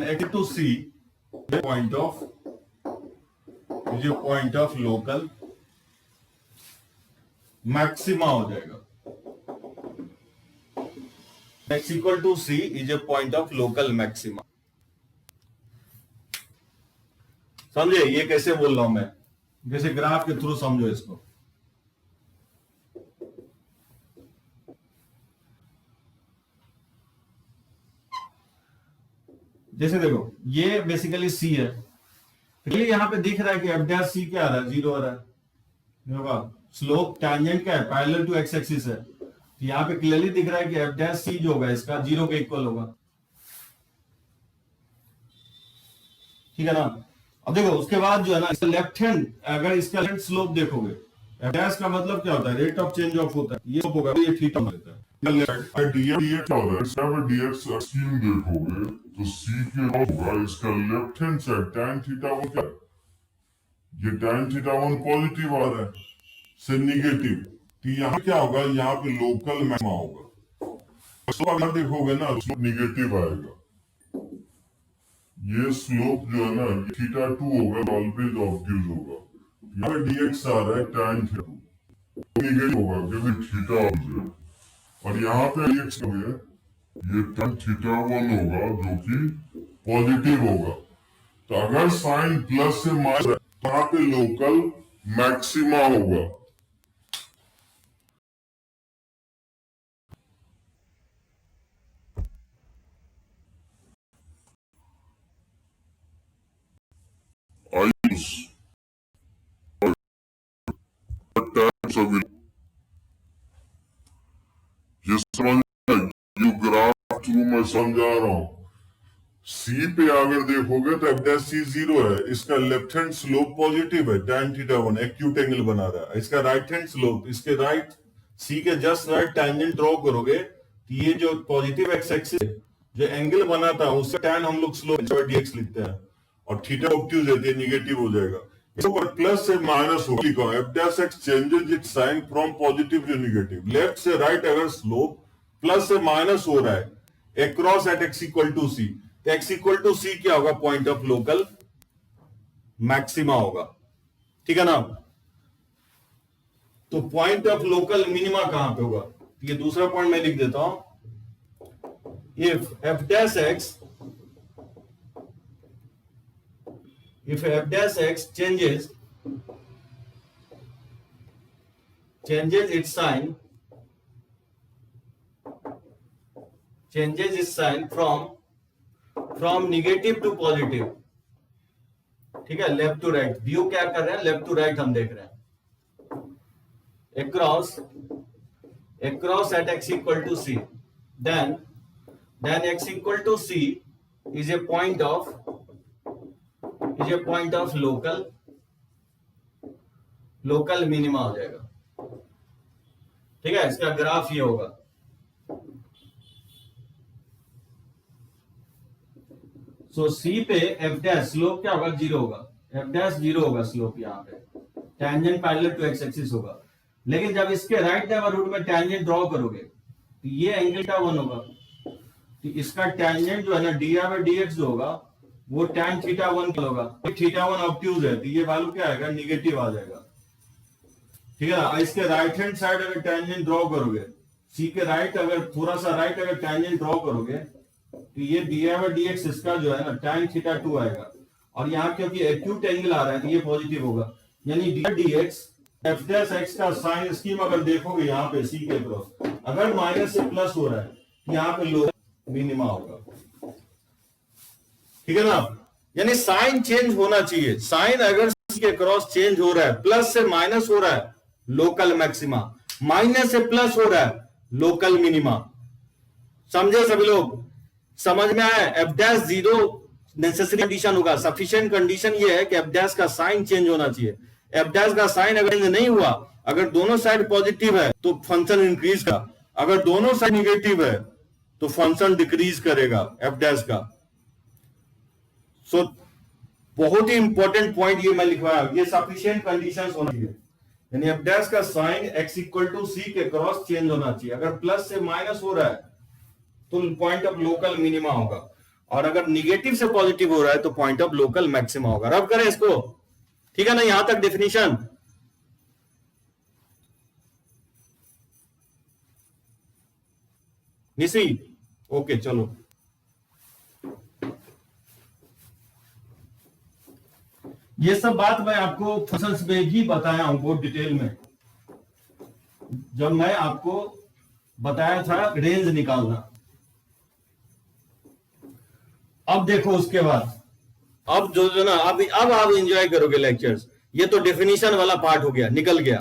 S2: x to c is a point of local maxima हो जाएगा। x equal to c is a point of local maxima। समझे ये कैसे बोल रहा हूं मैं, जैसे ग्राफ के थ्रू समझो इसको। जैसे देखो ये बेसिकली सी है, पहले यहां पे दिख रहा है कि एफ डैश सी क्या आ रहा है, जीरो आ रहा है होगा। स्लोप टैंजेंट क्या है, पैरेलल टू एक्स एक्सिस है, तो यहां पे क्लियरली दिख रहा है कि एफ डैश सी जो होगा इसका जीरो के इक्वल होगा, ठीक है ना। अब देखो उसके बाद जो है ना इसका लेफ्ट हैंड, अगर इसका लेफ्ट स्लोप देखोगे, एफ डैश का मतलब क्या होता है, रेट ऑफ चेंज ऑफ होता है, ये होगा ये थीटा होता है।
S4: dx स्कीम देखोगे तो c के होगा इसका left hand side tan theta one क्या है, ये tan थीटा वन पॉजिटिव आ रहा है से निगेटिव, तो यहाँ क्या होगा, यहाँ पे लोकल मैक्सिमा होगा। तो अगर देखोगे ना स्लोप निगेटिव आएगा, ये स्लोप जो है ना ये थीटा टू होगा, ऑलवेज ऑब्वियस होगा। यहाँ पे dx आ रहा है tan थीटा निगेटिव होगा क्योंकि थीटा ऑब्वियस, और यहाँ पे dx हो गया ये tan थीटा वन होगा जो कि पॉजिटिव होगा। तो अगर साइन प्लस से माइनस है तो यहाँ पे लोकल मैक्सिमा होगा। ये समझ, ये ग्राफ थ्रू मैं समझा रहा हूं, सी पे अगर देखोगे तो एफ डैश सी 0 है, इसका लेफ्ट हैंड स्लोप पॉजिटिव है, tan थीटा 1 एक्यूट एंगल बना रहा है। इसका राइट हैंड स्लोप, इसके राइट सी के जस्ट राइट टेंजेंट ड्रॉ करोगे तो ये जो पॉजिटिव एक्स एक्सिस जो एंगल बना था उससे tan हम लोग स्लोप dx लिखते हैं, और थीटा ऑब्ट्यूज है, निगेटिव हो जाएगा। इसके ऊपर प्लस से माइनस हो, लिखो F dash X changes its sign from positive to negative. Left से राइट अगर स्लोप प्लस से माइनस हो रहा है across at x equal to C, तो एक्स इक्वल टू सी क्या होगा, पॉइंट ऑफ लोकल मैक्सिमा होगा, ठीक है ना।
S3: तो पॉइंट ऑफ लोकल मिनिमा कहां पे होगा, ये दूसरा पॉइंट मैं लिख देता हूं। If F dash x changes its sign from negative to positive, ठीक है, लेफ्ट टू राइट, व्यू क्या कर रहे हैं, लेफ्ट टू राइट हम देख रहे हैं, across at x equal to c, then x equal to c is a point of local minima हो जाएगा, ठीक है। इसका ग्राफ ये होगा, सो सी पे एफ डैश स्लोप क्या होगा, 0 होगा, एफ डैश 0 होगा स्लोप, यहाँ पे tangent parallel to x axis होगा। लेकिन जब इसके राइट नेबरहुड में टेंजेंट ड्रॉ करोगे तो ये एंगल का 1 होगा, तो इसका टेंजेंट जो है ना dx जो होगा वो tan थीटा 1 होगा, थीटा 1 ऑब्ट्यूज है तो ये वैल्यू क्या आएगा, निगेटिव आ जाएगा, ठीक है ना। इसके राइट हैंड साइड अगर टेंजेंट ड्रॉ करोगे, सी के राइट अगर थोड़ा सा राइट अगर टेंजेंट ड्रॉ करोगे तो ये dx इसका जो है ना tan थीटा 2 आएगा, और यहाँ क्योंकि एक्यूट एंगल आ रहा है तो ये पॉजिटिव होगा, यानी dx एफ डैश एक्स का साइन स्कीम अगर देखोगे यहाँ पे सी के क्रॉस अगर माइनस से प्लस हो रहा है यहाँ पे लो मिनिमा होगा, ठीक है ना। यानी साइन चेंज होना चाहिए, साइन अगर सी के क्रॉस चेंज हो रहा है, प्लस से माइनस हो रहा है लोकल मैक्सिमा, माइनस से प्लस हो रहा है लोकल मिनिमा। समझे सभी लोग, समझ में आया। एफ डैश 0 नेसेसरी कंडीशन होगा, सफिशिएंट कंडीशन ये है कि एफ डैश का साइन चेंज होना चाहिए। एफ डैश का साइन अगर नहीं हुआ, अगर दोनों साइड पॉजिटिव है तो फंक्शन इंक्रीज का, अगर दोनों साइड निगेटिव है तो फंक्शन डिक्रीज करेगा एफ डैश का। सो बहुत ही इंपॉर्टेंट पॉइंट ये मैं लिखवाया, ये सफिशिएंट कंडीशंस होना चाहिए, यानी एफ डैश का साइन x इक्वल टू सी के क्रॉस चेंज होना चाहिए। अगर प्लस से माइनस हो रहा है तो पॉइंट ऑफ लोकल मिनिमा होगा, और अगर निगेटिव से पॉजिटिव हो रहा है तो पॉइंट ऑफ लोकल मैक्सिमा होगा। रब करें इसको, ठीक है ना, यहां तक डेफिनेशन। निसी ओके, चलो ये सब बात मैं आपको फंक्शंस में ही बताया हूं बहुत डिटेल में, जब मैं आपको बताया था रेंज निकालना। अब देखो उसके बाद अब जो ना अब आप एंजॉय करोगे लेक्चर्स। ये तो डेफिनेशन वाला पार्ट हो गया, निकल गया।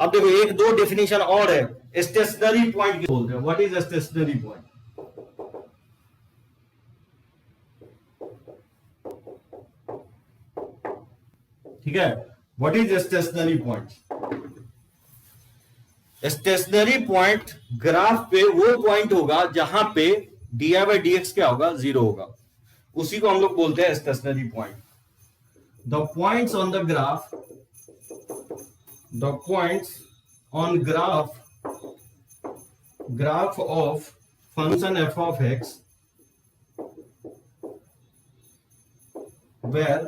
S3: अब देखो एक दो डेफिनेशन और है, स्टेशनरी पॉइंट बोलते हैं। What is stationary point? ठीक है, what is stationary point? Stationary point graph पे वो पॉइंट होगा जहां पे dy/dx क्या होगा, 0 होगा, उसी को हम लोग बोलते हैं stationary point. The points on the graph, the points on graph of function f of x where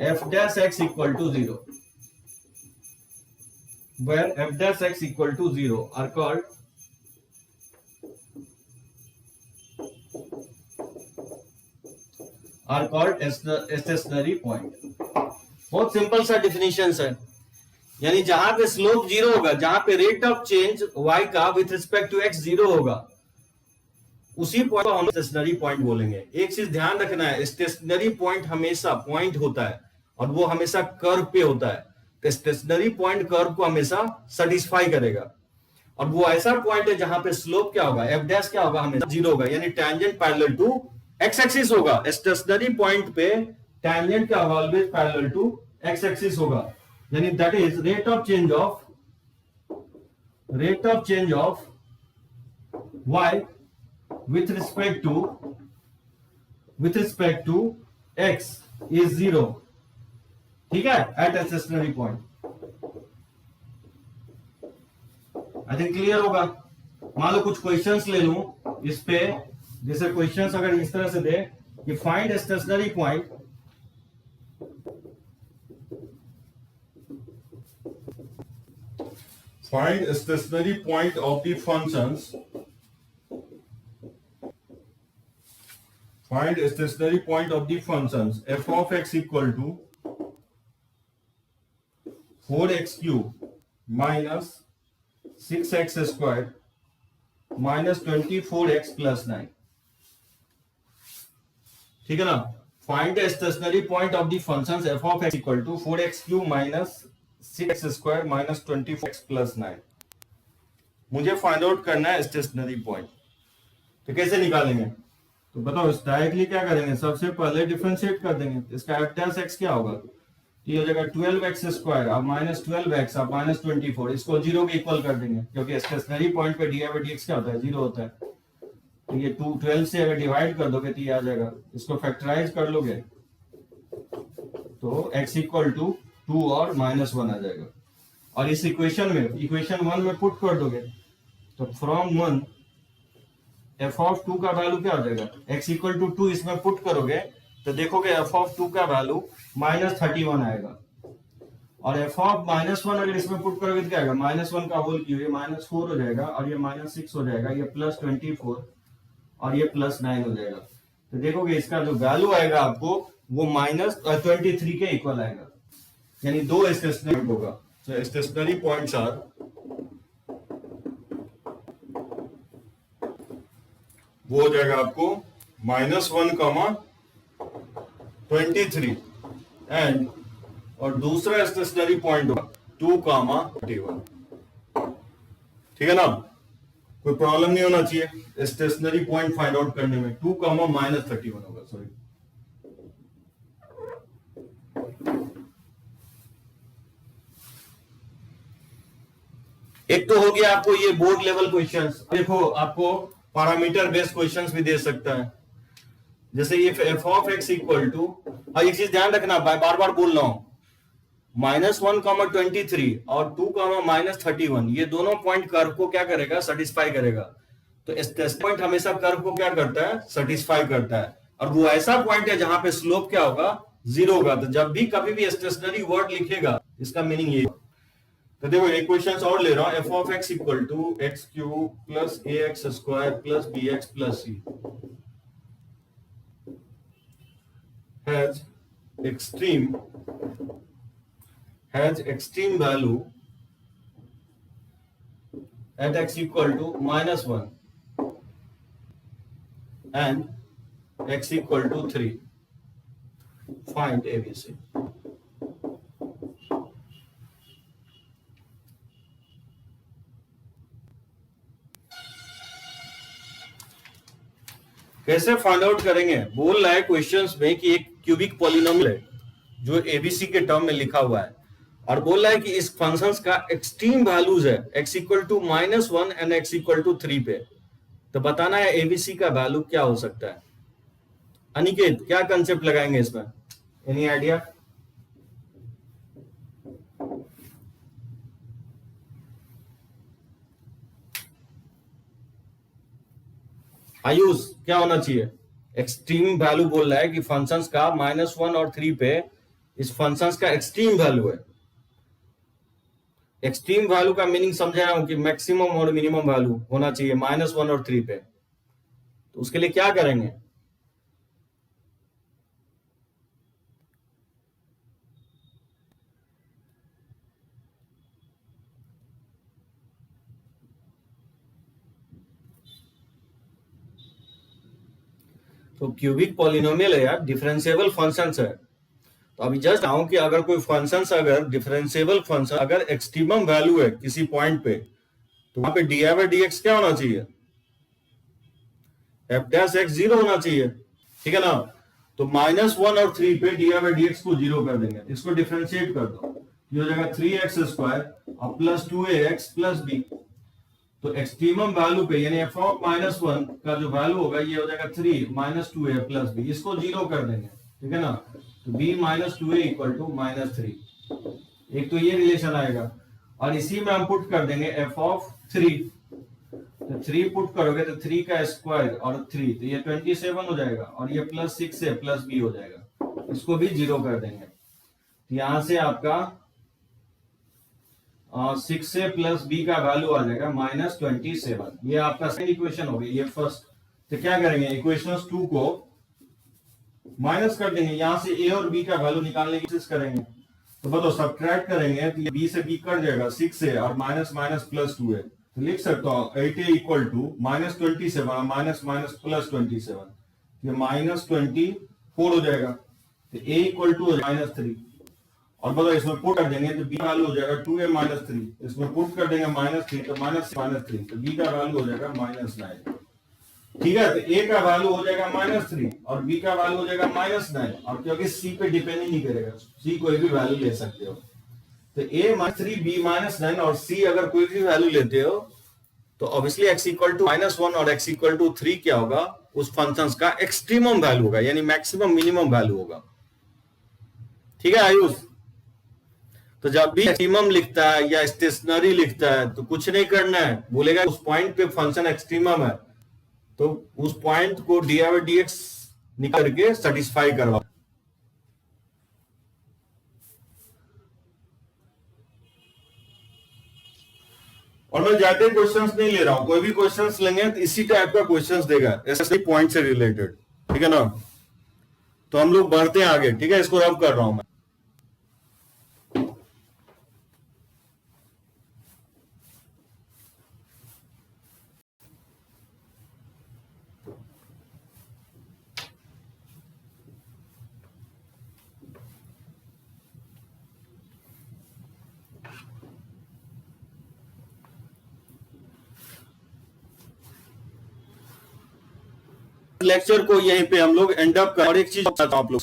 S3: f dash x equal to 0, where f dash x equal to 0 are called stationary point. बहुत simple सा definition है, यानी जहां पे slope 0 होगा, जहां पे rate of change y का विथ रिस्पेक्ट टू x 0 होगा, उसी पॉइंट को हम स्टेशनरी पॉइंट बोलेंगे। एक चीज ध्यान रखना है, स्टेशनरी पॉइंट हमेशा पॉइंट होता है और वो हमेशा कर्व पे होता है। तो स्टेशनरी पॉइंट कर्व को हमेशा सेटिस्फाई करेगा, और वो ऐसा पॉइंट है जहां पे स्लोप क्या होगा, f डैश क्या होगा, हमेशा 0 होगा, यानी tangent parallel to
S1: x axis होगा, स्टेशनरी पॉइंट पे टेंजेंट का always parallel to x axis होगा, यानी that is rate of change of y with respect to x is 0, ठीक है, at a stationary point. I think clear होगा। मान लो कुछ क्वेश्चंस ले लूं इस पे, जैसे क्वेश्चंस अगर इस तरह से दे कि find stationary point
S2: of the functions, find a stationary point of the functions f of x equal to 4x cube minus 6x squared minus 24x plus 9, ठीक है ना। Find the stationary point of the functions f of x equal to 4x cube minus 6x squared minus 24x plus 9। मुझे find out करना है stationary point, तो कैसे निकालेंगे? तो बताओ, डायरेक्टली क्या करेंगे? सबसे पहले डिफरेंशिएट कर देंगे। इसका f डैश x क्या होगा? ये हो जाएगा 12x स्क्वायर अब माइनस 12x अब माइनस 24, इसको 0 के इक्वल कर देंगे, क्योंकि स्टेशनरी पॉइंट पे dx क्या होता है? 0 होता है। तो ये 12 से अगर डिवाइड कर दोगे तो ये आ जाएगा, इसको फैक्टराइज कर लोगे तो x इक्वल टू 2 और -1 आ जाएगा। और इस इक्वेशन 1 में पुट कर दोगे तो फ्रॉम 1 f ऑफ 2 का वैल्यू क्या हो जाएगा? x इक्वल टू 2 इसमें पुट करोगे तो देखोगे f ऑफ 2 का वैल्यू -31 आएगा, और f ऑफ -1 अगर इसमें पुट करोगे तो क्या आएगा? -1 का होल क्यूब, ये -4 हो जाएगा, और ये -6 हो जाएगा, ये +24 और ये +9 हो जाएगा। तो देखोगे इसका जो वैल्यू आएगा आपको वो -23 के इक्वल आएगा, यानी 2 स्टेशनरी पॉइंट होगा। तो स्टेशनरी पॉइंट्स आर वो हो जाएगा आपको -1, 23 एंड, और दूसरा स्टेशनरी पॉइंट होगा 2, 21, ठीक है ना। कोई प्रॉब्लम नहीं होना चाहिए स्टेशनरी पॉइंट फाइंड आउट करने में। 2, -31 होगा, सॉरी। एक तो हो गया आपको ये बोर्ड लेवल क्वेश्चंस। देखो आपको पैरामीटर बेस्ड क्वेश्चंस भी दे सकता है, जैसे ये f of x equal to, और एक चीज ध्यान रखना, बार बार बोल रहा हूं, -1, 23 और 2, -31, ये दोनों पॉइंट कर्व को क्या करेगा? सेटिस्फाई करेगा। तो टेस्ट पॉइंट हमेशा कर्व को क्या करता है? सेटिस्फाई करता है, और वो ऐसा पॉइंट है जहां पे स्लोप क्या होगा? 0 होगा। तो जब भी कभी भी स्टेशनरी वर्ड लिखेगा इसका मीनिंग ये। तो देखो एक क्वेश्चन और ले रहा हूं, f of x equal to x³ plus ax square plus bx plus c has extreme value at x equal to -1 and x equal to 3. Find ABC. कैसे फाइंड आउट करेंगे? बोल रहा है क्वेश्चंस में कि एक क्यूबिक पॉलिनोमियल है जो एबीसी के टर्म में लिखा हुआ है, और बोल रहा है कि इस फंक्शंस का एक्सट्रीम वैल्यूज है x equal to -1 and x equal to 3 पे। तो बताना है एबीसी का वैल्यू क्या हो सकता है। अनिकेत क्या कंसेप्ट लगाएंगे इसमें? Any idea? आयुष क्या होना चाहिए? एक्सट्रीम वैल्यू बोल रहा है कि फंक्शंस का -1 और 3 पे इस फंक्शंस का एक्सट्रीम वैल्यू है। एक्सट्रीम वैल्यू का मीनिंग समझ रहा हूं कि मैक्सिमम और मिनिमम वैल्यू होना चाहिए -1 और 3 पे। तो उसके लिए क्या करेंगे? तो क्यूबिक पॉलिनोमियल है यार, डिफरेंशिएबल फंक्शंस है। तो अभी जस्ट आऊं कि अगर कोई फंक्शंस, अगर डिफरेंशिएबल फंक्शन अगर एक्सट्रीमम वैल्यू है किसी पॉइंट पे, तो वहां पे dy/dx क्या होना चाहिए? f' x 0 होना चाहिए।
S1: ठीक है ना। तो -1 और 3 पे dx को 0 कर देंगे, इसको डिफरेंशिएट कर दो, ये हो जाएगा 3x² और प्लस 2ax प्लस b। तो एक्सट्रीमम वैल्यू पे यानी f ऑफ -1 का जो वैल्यू होगा ये हो जाएगा 3 -2a प्लस b, इसको 0 कर देंगे, ठीक है ना। तो b -2a इक्वल टू -3, एक तो ये रिलेशन आएगा और इसी में हम पुट कर देंगे f ऑफ 3। तो 3 पुट करोगे तो 3 का स्क्वायर और 3 तो ये 27 हो जाएगा और ये प्लस 6 है प्लस b हो जाएगा, इसको भी 0 कर देंगे। तो यहां से आपका 6 से प्लस b का वैल्यू आ जाएगा -27। ये आपका सेकंड इक्वेशन हो गई, ये फर्स्ट। तो क्या करेंगे, इक्वेशंस 2 को माइनस कर देंगे, यहां से a और b का वैल्यू निकालने की कोशिश करेंगे। तो बताओ सब्ट्रैक्ट करेंगे तो ये b से b कट जाएगा, 6 है और माइनस माइनस प्लस 2 है, तो लिख सकता हूं 8a equal to -27 minus minus plus 27, ये -24 हो जाएगा। तो a इक्वल टू -3 और बताओ इसमें पुट कर देंगे तो b वैल्यू हो जाएगा 2a माइनस 3, इसमें पुट कर देंगे -3 तो -3 तो b का वैल्यू हो जाएगा -9। ठीक है, तो a का वैल्यू हो जाएगा -3 और b का वैल्यू हो जाएगा -9, और क्योंकि c पे डिपेंड ही नहीं करेगा, c कोई भी वैल्यू ले सकते हो। तो a -3 b -9 और c अगर कोई भी वैल्यू लेते हो तो ऑब्वियसली x इक्वल टू -1 और x इक्वल टू 3 क्या होगा, उस फंक्शंस का एक्सट्रीमम वैल्यू होगा, यानी मैक्सिमम मिनिमम वैल्यू होगा। ठीक है आयुष, तो जब भी एक्सट्रीमम लिखता है या स्टेशनरी लिखता है तो कुछ नहीं करना है, बोलेगा उस पॉइंट पे फंक्शन एक्सट्रीमम है तो उस पॉइंट को dx निकाल के सेटिस्फाई करवा।
S2: और मैं ज्यादा क्वेश्चंस नहीं ले रहा हूं, कोई भी क्वेश्चंस लेंगे तो इसी टाइप का क्वेश्चंस देगा, ऐसे पॉइंट से रिलेटेड, ठीक है ना। तो हम लोग बढ़ते हैं आगे, ठीक है, इसको रब कर रहा हूं मैं।
S1: लेक्चर को यहीं पे हम लोग एंड अप कर। और एक चीज बताता हूं आप लोग,